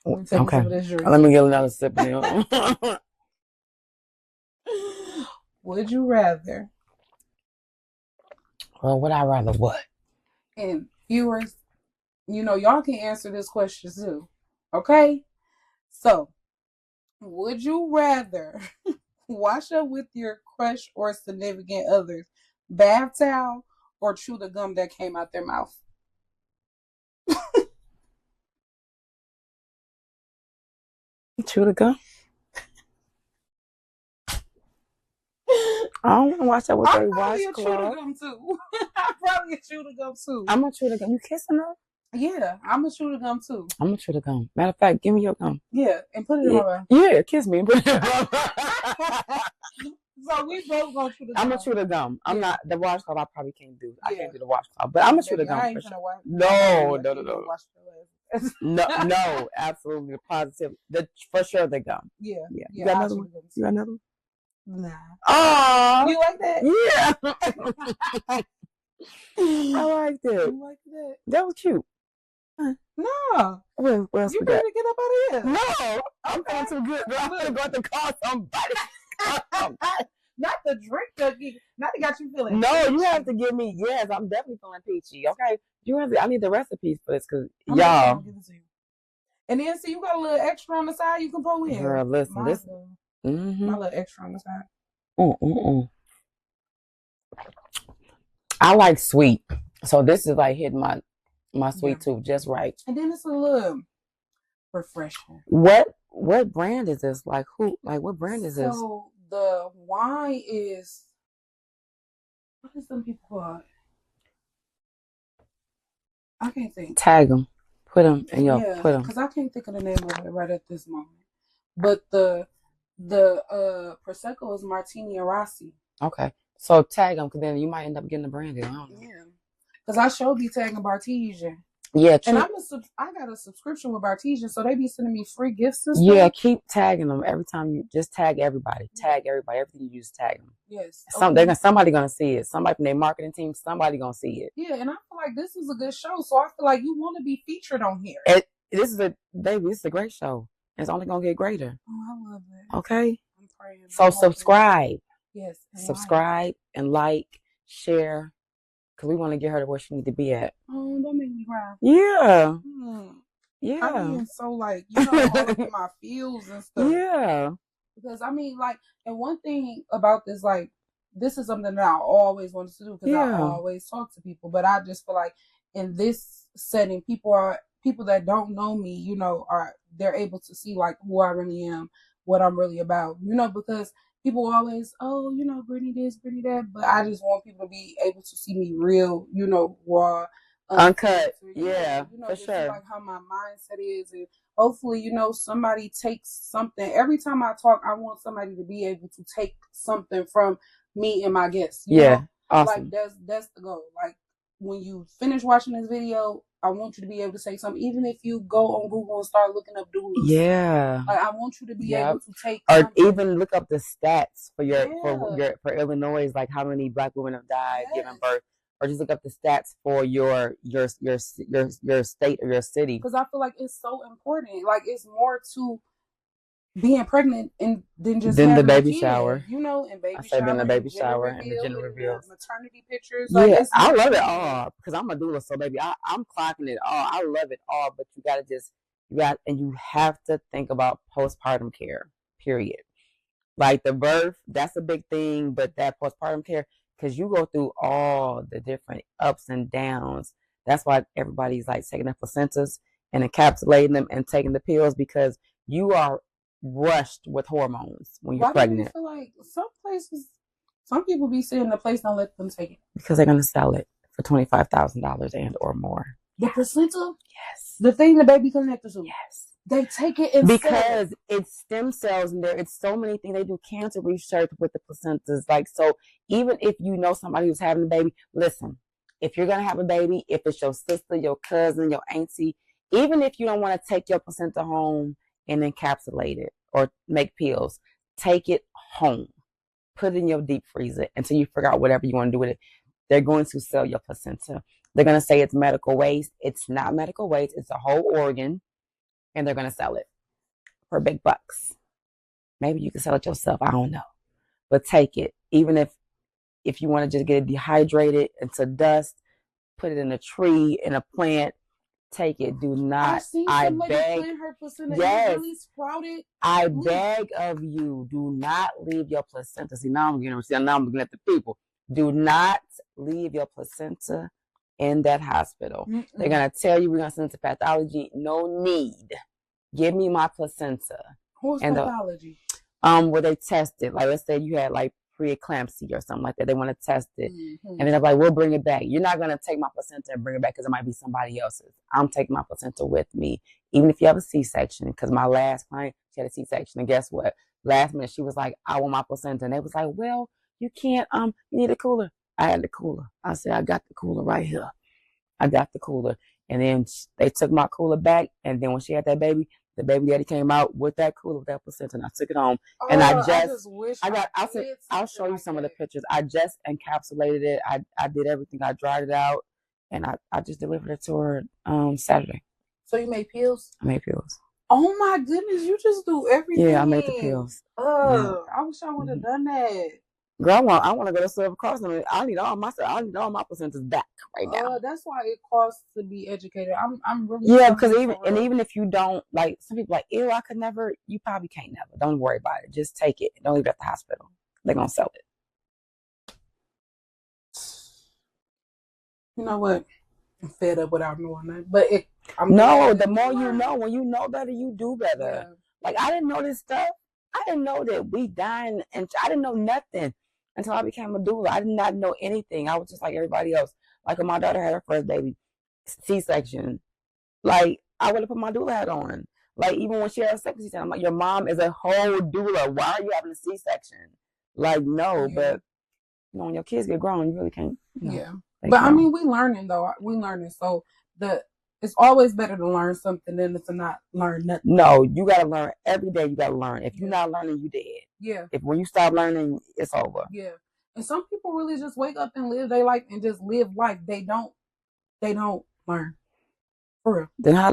Okay. Let me get another sip. Would you rather? Well, would I rather what? And viewers, y'all can answer this question too. Okay? So, would you rather wash up with your crush or significant other's bath towel or chew the gum that came out their mouth? Chew the gum? I don't want to watch that with I'm a probably a washcloth. chew to gum too. I'm probably a chew to gum too. I'm a chew to gum. You kissing her? Yeah, I'm a chew to gum too. I'm a chew to gum. Matter of fact, give me your gum. Yeah, and put it in my mouth. Yeah, kiss me. So we both gonna chew the gum. I'm a chew the gum. I'm not the washcloth. I probably can't do. I can't do the washcloth, but Yeah, I'm a chew the gum for sure. No, absolutely positive. For sure the gum. Yeah. You got another one? You got another one? Nah. Oh, you like that? Yeah. I liked it. You like that? That was cute. No. What else you we got? ready to get up out of here? No, I'm feeling too good. I'm gonna go to call somebody. Not the drink, not to got you feeling. No, peachy. You have to give me. Yes, I'm definitely feeling peachy. Okay, you have to. I need the recipes for this because y'all. Give it to you. And then see, you got a little extra on the side you can pull in. Girl, listen, my little extra on the side. I like sweet, so this is like hitting my sweet tooth just right. And then it's a little refreshing. What brand is this? Like who? Like what brand is this? So the wine is, what is some people call it? I can't think. Tag them. Put them in your. Put them. Because I can't think of the name of it right at this moment. But the Prosecco is Martini Rossi. Okay. So tag them, because then you might end up getting the branding. I don't know. Yeah. Because I should be tagging Bartesian. Yeah, true. And I got a subscription with Bartesian, so they be sending me free gifts and stuff. Yeah, keep tagging them every time you just tag everybody. Tag everybody. Everything you use, tag them. Yes. Somebody gonna see it. Somebody from their marketing team, somebody gonna see it. Yeah, and I feel like this is a good show, so I feel like you want to be featured on here. This is a great show. It's only gonna get greater. Oh, I love it. Okay. I'm praying. So subscribe. Yes. Subscribe and like, share. Because we want to get her to where she need to be at. Oh, don't make me cry. Yeah. Yeah. I mean, so like, all up in my feels and stuff. Yeah. Because I mean, like, and one thing about this, like, this is something that I always wanted to do because I always talk to people. But I just feel like in this setting, people that don't know me, they're able to see like who I really am, what I'm really about, because people always, Brittany this, Brittany that, but I just want people to be able to see me real, raw, uncut, for sure. Like how my mindset is, and hopefully, somebody takes something. Every time I talk, I want somebody to be able to take something from me and my guests. You know? Awesome. Like that's the goal. Like when you finish watching this video, I want you to be able to say something, even if you go on Google and start looking up doulas. Yeah. Like, I want you to be able to take or even look up the stats for Illinois, like how many Black women have died giving birth, or just look up the stats for your state or your city. Because I feel like it's so important. Like it's more to being pregnant than just than the baby shower. And baby shower. Than the baby shower and the gender reveal. Maternity pictures. Yeah, I love it all because I'm a doula, so baby, I'm clocking it all. I love it all, but you have to think about postpartum care, period. Like the birth, that's a big thing, but that postpartum care, because you go through all the different ups and downs. That's why everybody's like taking the placentas and encapsulating them and taking the pills, because you are rushed with hormones when you're pregnant. I feel like some people be saying the place don't let them take it because they're gonna sell it for $25,000 and or more. The placenta, yes, the thing the baby connected to, yes, they take it and because it's stem cells in there. It's so many things. They do cancer research with the placentas. Like, so even if you know somebody who's having a baby, listen. If you're gonna have a baby, if it's your sister, your cousin, your auntie, even if you don't want to take your placenta home and encapsulate it or make pills, take it home, put it in your deep freezer until you figure out whatever you want to do with it. They're going to sell your placenta. They're going to say it's medical waste. It's not medical waste. It's a whole organ, and they're going to sell it for big bucks. Maybe you can sell it yourself. I don't know, but take it. Even if you want to just get it dehydrated into dust, put it in a tree, in a plant, take it. Do not. I beg. Yes. Really sprouted. I beg of you. Do not leave your placenta. See, now I'm looking at the people. Do not leave your placenta in that hospital. Mm-mm. They're gonna tell you we're gonna send it to pathology. No need. Give me my placenta. What's pathology? Where they test it. Like, let's say you had like preeclampsia or something like that. They want to test it. And then they're like, we'll bring it back. You're not going to take my placenta and bring it back because it might be somebody else's. I'm taking my placenta with me, even if you have a C-section. Because my last client, she had a C-section. And guess what? Last minute, she was like, I want my placenta. And they was like, well, you can't, you need a cooler. I had the cooler. I said, I got the cooler right here. I got the cooler. And then they took my cooler back. And then when she had that baby, the baby daddy came out with that cooler, with that placenta, and I took it home. And I'll show you some of the pictures. I just encapsulated it. I did everything. I dried it out, and I just delivered it to her Saturday. So you made pills? I made pills. Oh my goodness, you just do everything. Yeah, I made the pills. I wish I would have done that. Girl, I want to go to Silver Cross. I need all my placentas back right now. That's why it costs to be educated. I'm really because even if you don't, like, some people are like, ew, I could never. You probably can't never. Don't worry about it. Just take it. Don't leave it at the hospital. They're gonna sell it. You know what? I'm fed up without knowing that. But the more you know, when you know better, you do better. Yeah. Like, I didn't know this stuff. I didn't know that we dying, and I didn't know nothing until I became a doula. I did not know anything. I was just like everybody else. Like, when my daughter had her first baby, C-section, like, I would have put my doula hat on. Like, even when she had a second C-section, I'm like, your mom is a whole doula. Why are you having a C-section? Like, no, but when your kids get grown, you really can't. Yeah. But I mean, we learning though. We learning. So it's always better to learn something than to not learn nothing. No, you gotta learn every day. You gotta learn. If you're not learning, you dead. Yeah. When you stop learning, it's over. Yeah. And some people really just wake up and live their life and just live life. They don't learn. For real. Then how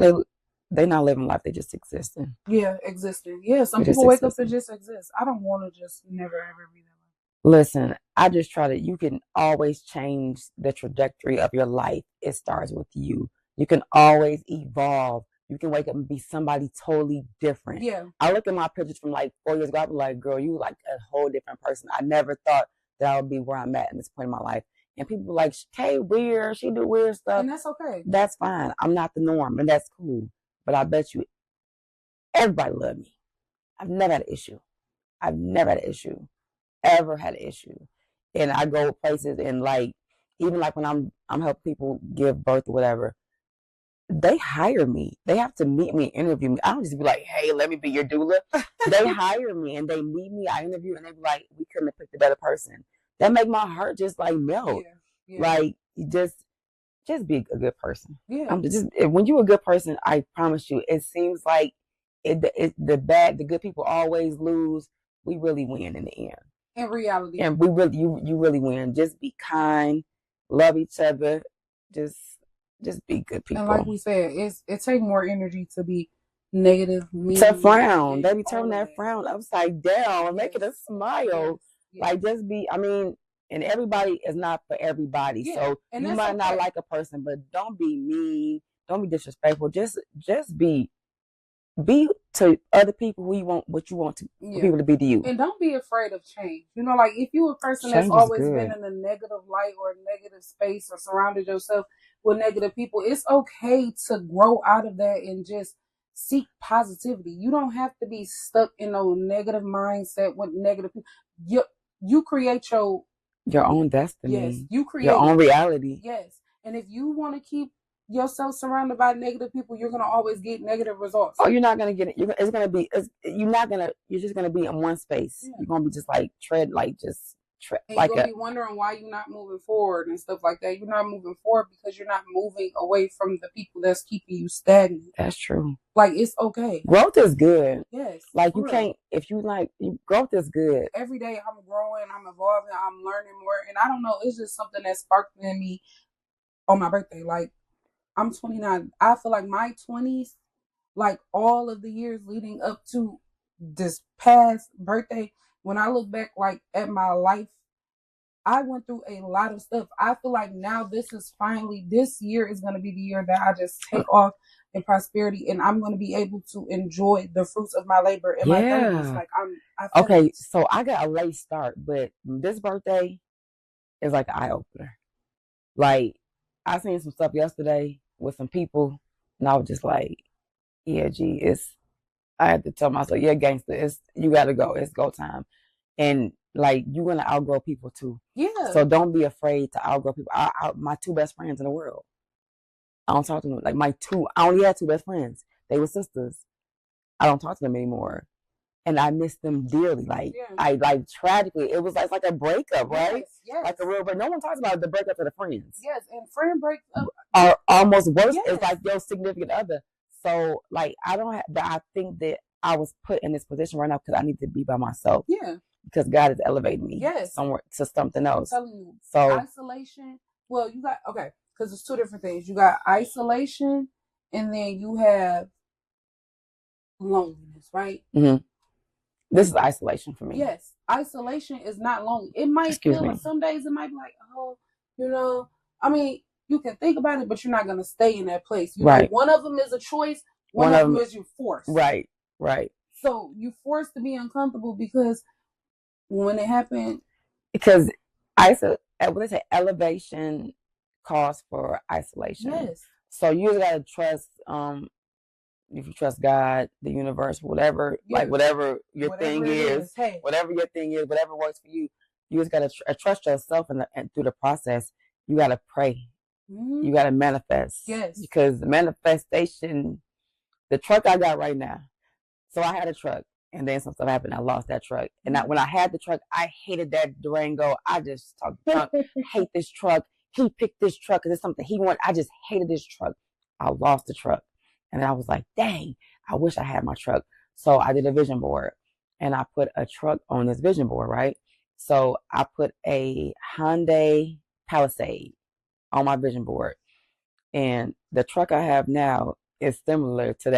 they not living life, they just existing. Yeah, existing. Yeah, some people wake up and just exist. I don't want to just never ever be that way. Listen, I just try to, you can always change the trajectory of your life. It starts with you. You can always evolve. You can wake up and be somebody totally different. Yeah. I look at my pictures from like 4 years ago. I'm like, girl, you like a whole different person. I never thought that I would be where I'm at in this point in my life. And people are like, Kay, weird. She do weird stuff. And that's okay. That's fine. I'm not the norm, and that's cool. But I bet you everybody love me. I've never had an issue. Ever had an issue. And I go places and like, even like when I'm helping people give birth or whatever, they hire me. They have to meet me, interview me. I don't just be like, hey, let me be your doula. They hire me and they meet me, I interview, and they be like, we couldn't have picked a better person. That make my heart just like melt. Yeah. Like, just be a good person. Yeah. When you're a good person, I promise you, it seems like the good people always lose. We really win in the end. In reality. And you really win. Just be kind, love each other, just be good people. And like we said, it takes more energy to be negative, mean, to frown. They be turning that frown upside down and make it a smile. Yes. Like, just be, I mean, and everybody is not for everybody. Yeah. So you might not like a person, but don't be mean, don't be disrespectful. Just be to other people who you want, what you want people to be to you. And don't be afraid of change. You know, like, if you're a person that's always been in a negative light or a negative space or surrounded yourself with negative people, it's okay to grow out of that and just seek positivity. You don't have to be stuck in a negative mindset with negative people. You create your own destiny. Yes, you create your own reality. Yes. And if you want to keep yourself surrounded by negative people, you're gonna always get negative results. Oh, you're not gonna get it. You're just gonna be in one space. Yeah. You're gonna be just like tread. And like you're gonna be wondering why you're not moving forward and stuff like that. You're not moving forward because you're not moving away from the people that's keeping you stagnant. That's true. Like, it's okay. Growth is good. Yes. Like, you can't, if you like, growth is good. Every day I'm growing, I'm evolving, I'm learning more. And I don't know, it's just something that sparked in me on my birthday. Like, I'm 29. I feel like my 20s, like all of the years leading up to this past birthday, when I look back like at my life, I went through a lot of stuff. I feel like now this year is going to be the year that I just take off in prosperity, and I'm going to be able to enjoy the fruits of my labor in my 30s. Like, okay, so I got a late start, but this birthday is like an eye opener. Like, I seen some stuff yesterday with some people, and I was just like, yeah, I had to tell myself, yeah, gangster, you gotta go. It's go time. And Like, you're going to outgrow people too. Yeah. So don't be afraid to outgrow people. My 2 best friends in the world, I don't talk to them. Like, I only had 2 best friends. They were sisters. I don't talk to them anymore. And I miss them dearly. Like, tragically, it was like a breakup, right? Yes. Like a real break. No one talks about the breakup of the friends. Yes, and friend breaks up are almost worse. It's like your significant other. So, like, I think that I was put in this position right now because I need to be by myself. Yeah. Because God is elevating me somewhere to something else. I'm telling you, so isolation. Well, you got because it's 2 different things. You got isolation, and then you have loneliness, right? Mm-hmm. This is isolation for me. Yes, isolation is not lonely. It might feel like some days it might be like, I mean, you can think about it, but you're not going to stay in that place. You know, one of them is a choice. One of them is you're forced. Right. So you're forced to be uncomfortable because when it happened. Because when they say elevation calls for isolation. Yes. So you just got to trust, if you trust God, the universe, whatever, like whatever your thing is, whatever your thing is, whatever works for you, you just got to trust yourself and through the process. You got to pray. Mm-hmm. You got to manifest. Yes. Because the manifestation, the truck I got right now. So I had a truck and then some stuff happened. I lost that truck. And when I had the truck, I hated that Durango. I just talked junk. Hate this truck. He picked this truck because it's something he wanted. I just hated this truck. I lost the truck. And I was like, dang, I wish I had my truck. So I did a vision board and I put a truck on this vision board, right? So I put a Hyundai Palisade on my vision board. And the truck I have now is similar to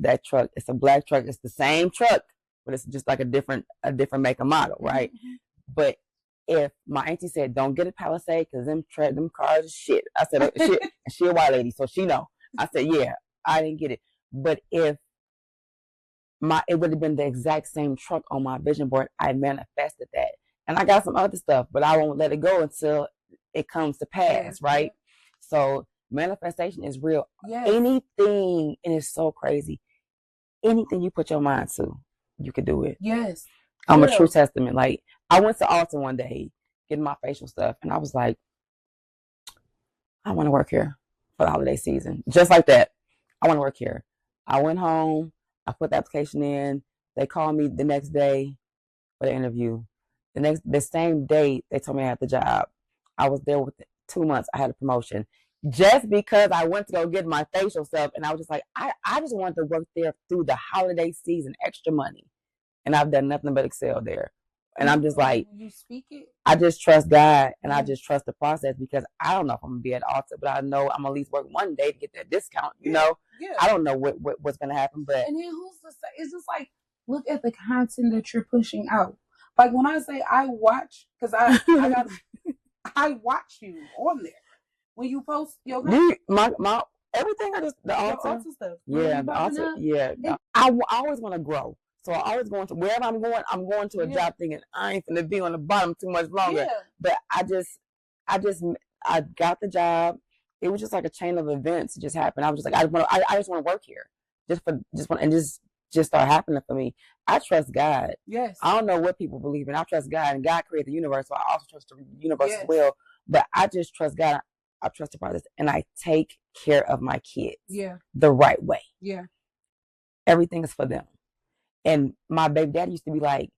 that truck. It's a black truck. It's the same truck, but it's just like a different make and model, right? Mm-hmm. But if my auntie said, don't get a Palisade because them cars are shit. I said, shit. And she a white lady, so she know. I said, yeah. I didn't get it. But if it would have been the exact same truck on my vision board, I manifested that. And I got some other stuff, but I won't let it go until it comes to pass, right? So manifestation is real. Anything, and it's so crazy. Anything you put your mind to, you could do it. Yes. I'm a true testament. Like, I went to Alton one day getting my facial stuff, and I was like, I want to work here for the holiday season. Just like that. I want to work here. I went home. I put the application in. They called me the next day for the interview. The same day they told me I had the job. I was there within 2 months. I had a promotion just because I went to go get my facial stuff, and I was just like, I just wanted to work there through the holiday season, extra money, and I've done nothing but excel there. And I'm just like, you speak it. I just trust God and I just trust the process because I don't know if I'm gonna be at Alta, but I know I'm gonna at least work one day to get that discount. You know, I don't know what's gonna happen, but and then who's to say? It's just like, look at the content that you're pushing out. Like when I say I watch, because I watch you on there when you post your my everything. The Alta stuff. Yeah, the Alta. Yeah, I always want to grow. So I always going to wherever I'm going to a job thinking I ain't gonna be on the bottom too much longer. Yeah. But I got the job. It was just like a chain of events. It just happened. I was just like, I just want to work here. Just start happening for me. I trust God. Yes. I don't know what people believe in. I trust God, and God created the universe, so I also trust the universe as well. But I just trust God. I trust the process, and I take care of my kids. The right way. Yeah. Everything is for them. And my baby daddy used to be like,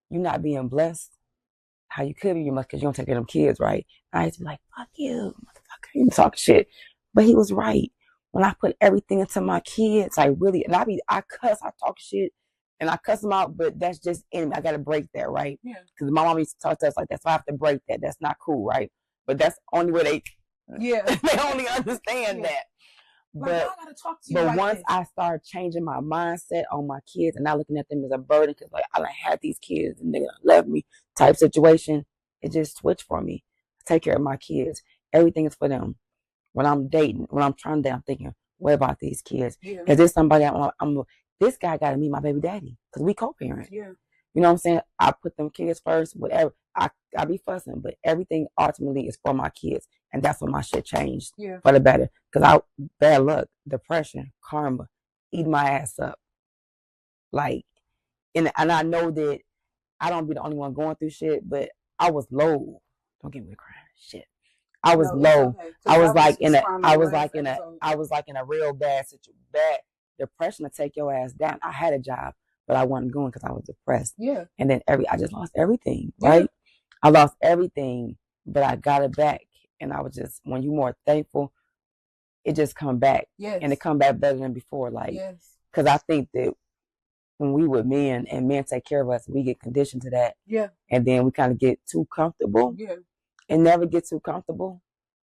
you're not being blessed how you could be, because you don't take care of them kids, right? And I used to be like, fuck you, motherfucker, you talking shit. But he was right. When I put everything into my kids, I cuss, I talk shit, and I cuss them out, but that's just in me. I got to break that, right? Yeah. Because my mom used to talk to us like that, so I have to break that. That's not cool, right? But that's the only way they only understand that. But I gotta talk to you like once this. I start changing my mindset on my kids and not looking at them as a burden, because like I done had these kids and they done left me type situation, it just switched for me. I take care of my kids. Everything is for them. When I'm dating, when I'm trying to date, I'm thinking, what about these kids? Yeah. Is this somebody this guy got to meet my baby daddy because we co-parent. Yeah. You know what I'm saying? I put them kids first, whatever. I be fussing, but everything ultimately is for my kids. And that's when my shit changed for the better. Because bad luck, depression, karma, eat my ass up. Like, and I know that I don't be the only one going through shit, but I was low. Don't get me crying. Shit. I was low. Okay, I was like in a real bad situation, bad depression to take your ass down. I had a job, but I wasn't going because I was depressed. Yeah. And then I just lost everything, right? Yeah. I lost everything, but I got it back. And I was just, when you're more thankful, it just come back. Yes. And it come back better than before. Like, yes. Because I think that when we with men and men take care of us, we get conditioned to that. Yeah. And then we kind of get too comfortable. Yeah. And never get too comfortable.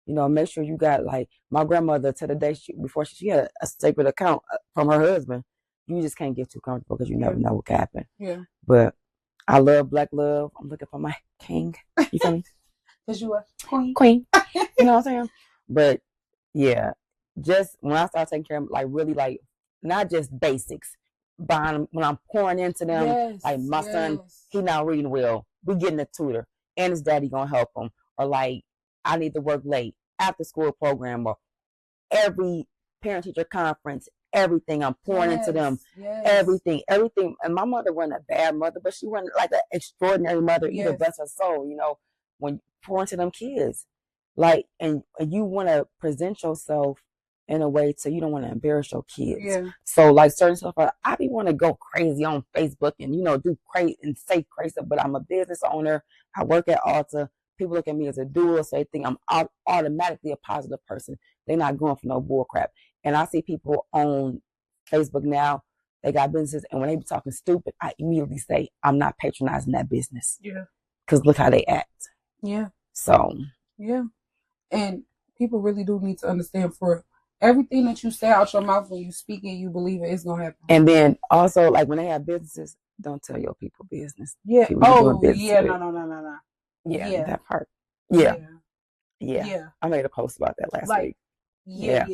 You know, make sure you got, like, my grandmother to the day before she had a sacred account from her husband. You just can't get too comfortable because you never know what can happen. Yeah. But I love black love. I'm looking for my king. You feel me? Because you a queen. Queen. You know what I'm saying? But yeah, just when I start taking care of, like, really, like, not just basics, but when I'm pouring into them, yes, like my son, he not reading well. We getting a tutor, and his daddy gonna help him. Or like, I need to work late, after school program, or every parent teacher conference, everything I'm pouring into them, everything. And my mother wasn't a bad mother, but she wasn't like an extraordinary mother either. Bless her soul, you know, when you pour into them kids, like, and you want to present yourself in a way so you don't want to embarrass your kids. Yeah. So like certain stuff, I be want to go crazy on Facebook and, you know, do crazy and say crazy stuff, but I'm a business owner. I work at Alta. People look at me as a doula, so they think I'm automatically a positive person. They're not going for no bull crap. And I see people on Facebook now, they got businesses, and when they be talking stupid, I immediately say, I'm not patronizing that business. Yeah. Because look how they act. Yeah. So. Yeah. And people really do need to understand, for everything that you say out your mouth, when you speak it, you believe it, it's going to happen. And then also, like, when they have businesses, don't tell your people business. Yeah. Oh, yeah. No. Yeah, that part. Yeah. I made a post about that last week. Yeah,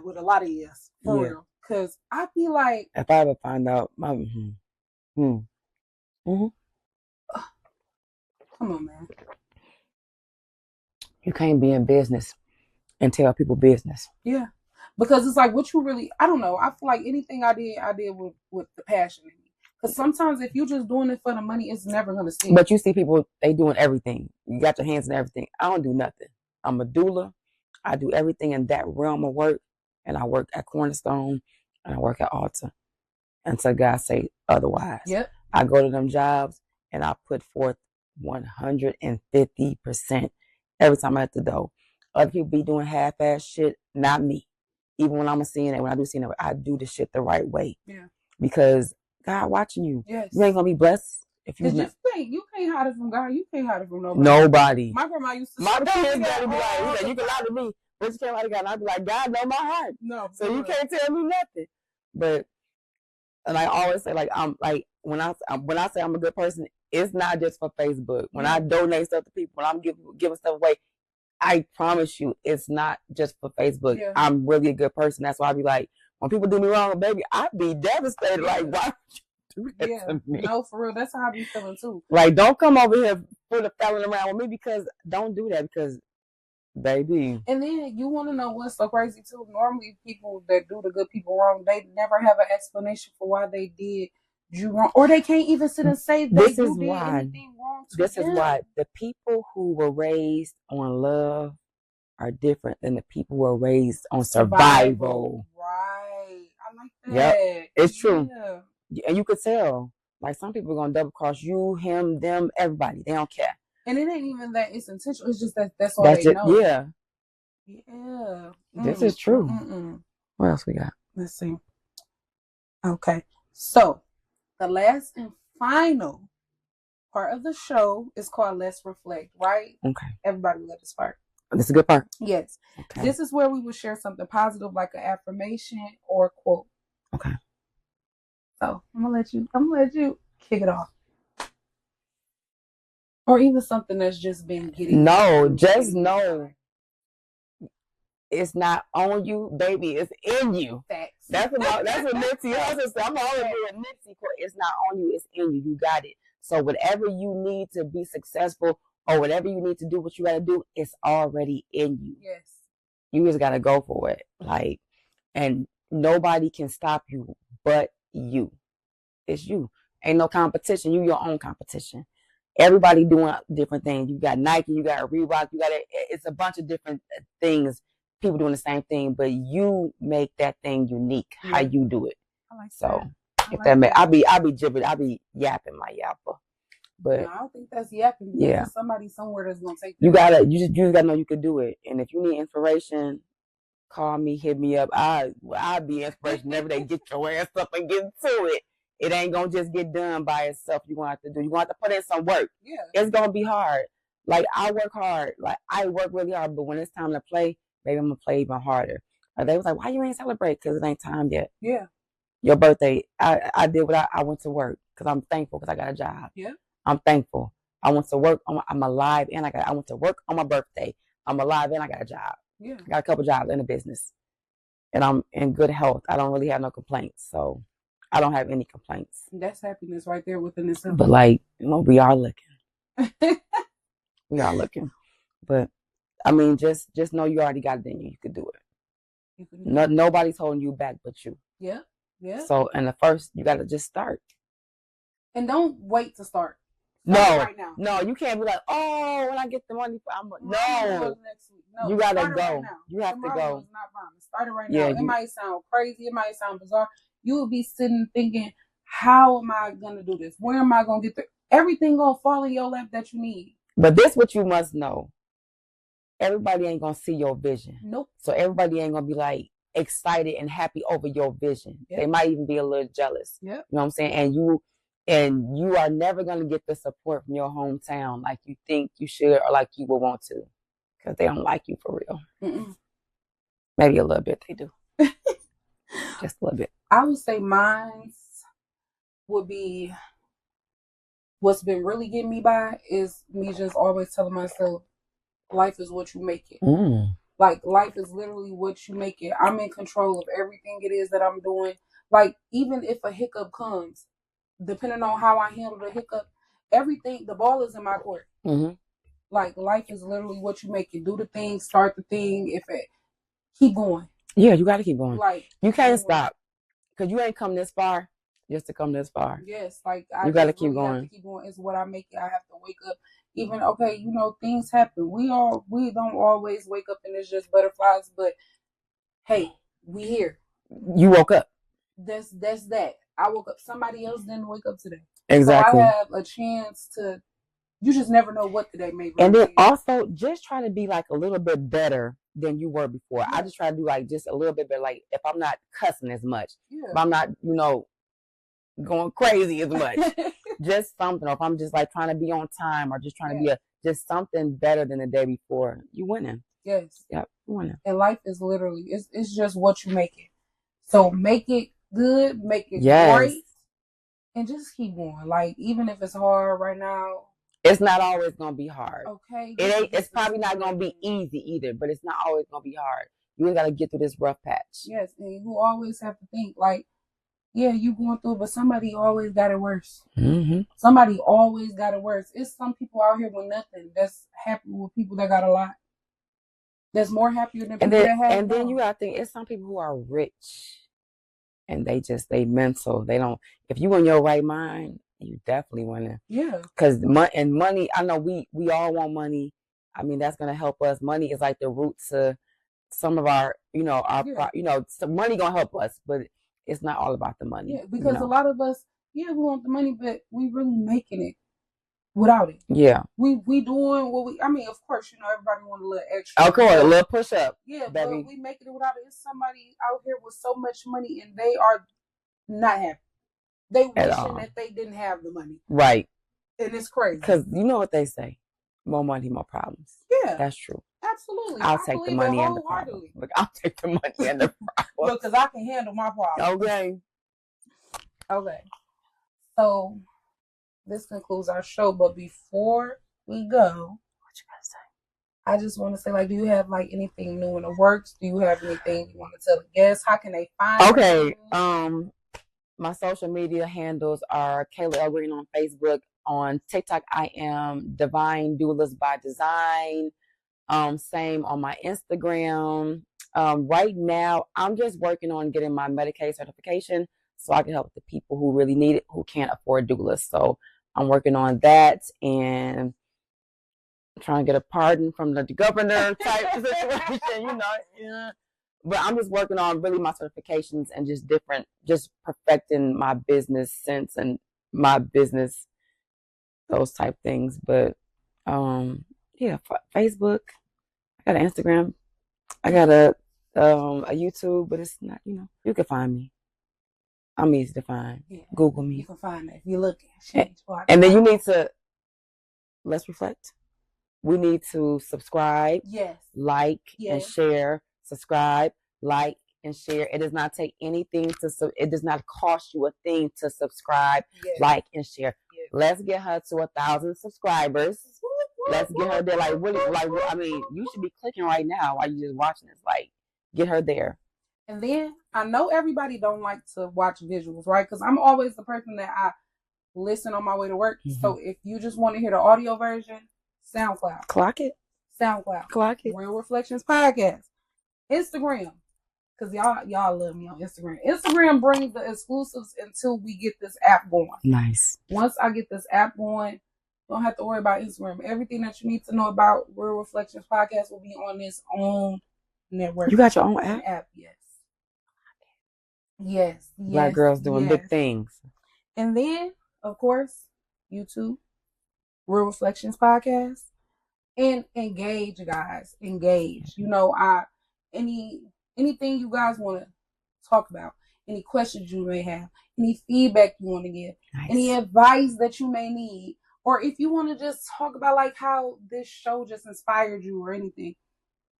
with a lot of yes. For real. Because I feel like, if I ever find out, come on, man. You can't be in business and tell people business. Yeah. Because it's like, what you really, I don't know. I feel like anything I did with the passion in me. Because sometimes if you're just doing it for the money, it's never going to stick. But you see people, they doing everything. You got your hands in everything. I don't do nothing. I'm a doula. I do everything in that realm of work. And I work at Cornerstone. And I work at Alta. Until God say otherwise. Yep. I go to them jobs and I put forth 150% every time I hit the door. Other people be doing half-ass shit. Not me. Even when I'm a CNA, when I do CNA, I do the shit the right way. Yeah. Because God watching you. Yes. You ain't gonna be blessed if you just think, you can't hide it from God. You can't hide it from nobody. Nobody. My grandma used to say, my kids gotta be like, you can lie to me, but you can't lie to God. And I'd be like, God know my heart. No. So you can't tell me nothing. But, and I always say, like, I'm like, when I say I'm a good person, it's not just for Facebook. When I donate stuff to people, when I'm giving stuff away, I promise you, it's not just for Facebook. Yeah. I'm really a good person. That's why I be like, when people do me wrong, baby, I'd be devastated. Like, why would you do that to me? No, for real. That's how I be feeling too. Like, don't come over here full of felling around with me, because don't do that, because, baby. And then you want to know what's so crazy too? Normally, people that do the good people wrong, they never have an explanation for why they did you wrong, or they can't even sit and say they did anything wrong to This them. is why the people who were raised on love are different than the people who were raised on survival. Right. I like that. Yep. It's true. Yeah. And you could tell. Like, some people are going to double cross you, him, them, everybody. They don't care. And it ain't even that it's intentional. It's just that's all they know. Yeah. Yeah. This is true. What else we got? Let's see. Okay. So, the last and final part of the show is called Let's Reflect, right? Okay. Everybody love this part. This is a good part. Yes. Okay. This is where we will share something positive, like an affirmation or a quote. Okay. So I'm gonna let you kick it off. Or even something that's just been getting. No, just know it's not on you, baby. It's in you. Facts. That's what Nipsey Hussle said. I'm always doing Nipsey quote. It's not on you. It's in you. You got it. So whatever you need to be successful, or whatever you need to do, what you got to do, it's already in you. Yes. You just got to go for it. Like, and nobody can stop you but you. It's you. Ain't no competition. You your own competition. Everybody doing different things. You got Nike, you got Reebok, it's a bunch of different things. People doing the same thing, but you make that thing unique. Yeah. How you do it. I like so that. If that I be jibbing, I be yapping my yapper. But no, I don't think that's yapping. Yeah, there's somebody somewhere that's gonna take. You just gotta know you could do it. And if you need inspiration, call me, hit me up. I'll be inspiration every day. Get your ass up and get to it. It ain't gonna just get done by itself. You're gonna have to do. You're gonna have to put in some work. Yeah, it's gonna be hard. Like I work hard. Like I work really hard. But when it's time to play, baby, I'm gonna play even harder. They was like, why you ain't celebrate? Because it ain't time yet. Yeah. Your birthday, I did what I went to work because I'm thankful because I got a job. Yeah. I'm thankful. I went to work. I'm alive, and I went to work on my birthday. I'm alive, and I got a job. Yeah. I got a couple jobs in the business, and I'm in good health. I don't really have no complaints, so I don't have any complaints. That's happiness right there within itself. But like, we are looking. We are looking, but I mean, just know you already got it in you. You could do it. Nobody's holding you back but you. Yeah. Yeah. So, and the first, you got to just start. And don't wait to start. Right now. No, you can't be like, oh, when I get the money, no. You got to go. Right, you have to go. Start it right now. It might sound crazy. It might sound bizarre. You will be sitting thinking, how am I going to do this? Where am I going to get there? Everything going to fall in your lap that you need. But this what you must know. Everybody ain't going to see your vision. Nope. So everybody ain't going to be like, excited and happy over your vision. Yep. They might even be a little jealous. Yep. You know what I'm saying? And you are never going to get the support from your hometown like you think you should or like you would want to, because they don't like you for real. Mm-mm. Maybe a little bit they do. Just a little bit. I would say mine would be, what's been really getting me by is me just always telling myself, life is what you make it. Like, life is literally what you make it. I'm in control of everything it is that I'm doing. Like, even if a hiccup comes, depending on how I handle the hiccup, everything, the ball is in my court. Mm-hmm. Like, life is literally what you make it. Do the thing, start the thing. Keep going. Yeah, you got to keep going. Like, you can't stop. Because you ain't come this far just to come this far. Yes, like, you got to keep going. Have to keep going. It's what I make it. I have to wake up. Even, okay, things happen. We don't always wake up and it's just butterflies, but hey, we here. You woke up. That's that. I woke up. Somebody else didn't wake up today. Exactly. So I have a chance to, you just never know what today may bring. And then also just try to be like a little bit better than you were before. Yeah. I just try to do like just a little bit better. Like if I'm not cussing as much, if I'm not, going crazy as much. Just something, or if I'm just like trying to be on time or just trying to be just something better than the day before, you winning. Yes. Yep, you winning. And life is literally, it's just what you make it. So make it good, make it great, and just keep going. Like, even if it's hard right now. It's not always going to be hard. Okay. It's probably not going to be easy either, but it's not always going to be hard. You got to get through this rough patch. Yes, and you always have to think like, yeah, you going through it, but somebody always got it worse. Mm-hmm. Somebody always got it worse. It's some people out here with nothing that's happy with people that got a lot. That's more happier than people that have. And then you got to think, it's some people who are rich and they mental. They don't, if you in your right mind, you definitely want to. Yeah. Because money, I know we all want money. I mean, that's going to help us. Money is like the root to some of our, so money going to help us, but it's not all about the money. Yeah, because a lot of us, we want the money, but we really making it without it. Yeah. We doing what of course, everybody want a little extra. Of course, a little push up. Yeah, baby. But we making it without it. It's somebody out here with so much money and they are not happy. They wishing that they didn't have the money. Right. And it's crazy. Because you know what they say, more money, more problems. Yeah. That's true. Absolutely. I'll take the money and the problem. Look, I'll take the money and the problem. Because I can handle my problem. Okay. So this concludes our show. But before we go, what you gotta say? I just want to say, like, do you have like anything new in the works? Do you have anything you want to tell the guests? How can they find you? My social media handles are Kayla L. Green on Facebook. On TikTok, I am Divine Doulas by Design. Same on my Instagram. Right now, I'm just working on getting my Medicaid certification so I can help the people who really need it, who can't afford doulas. So I'm working on that and trying to get a pardon from the governor type situation, you know. Yeah. But I'm just working on really my certifications and just perfecting my business sense and my business, those type things. But yeah, Facebook. I got an Instagram. I got a YouTube, but it's not, you know, you can find me. I'm easy to find. Yeah, Google me. You can find me if you're looking. And then you need to, let's reflect. We need to subscribe, yes, like, and share. Subscribe, like, and share. It does not take anything it does not cost you a thing to subscribe, like, and share. Let's get her to 1,000 subscribers. Let's get her there. Like, really, like, I mean, you should be clicking right now while you're just watching this. Like, get her there. And then I know everybody don't like to watch visuals, right? Because I'm always the person that I listen on my way to work. Mm-hmm. So if you just want to hear the audio version, SoundCloud. Clock it. SoundCloud. Clock it. Real Reflections Podcast. Instagram. Because y'all love me on Instagram. Instagram brings the exclusives until we get this app going. Nice. Once I get this app going, don't have to worry about Instagram. Everything that you need to know about Real Reflections Podcast will be on this own network. You got your own app? Yes. Yes. Black girls doing big things. And then, of course, YouTube, Real Reflections Podcast. And engage, guys. Engage. You know, anything you guys want to talk about, any questions you may have, any feedback you want to give, any advice that you may need, or if you want to just talk about like how this show just inspired you or anything,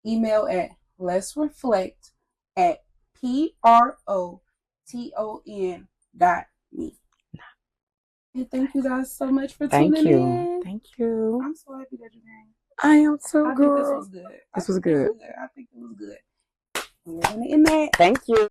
email at let'sreflect@proton.me. And thank you guys so much for tuning in. Thank you. I'm so happy that you came. I am too, girl. I think this was good. This was good. I think it was good. We're gonna end that. Thank you.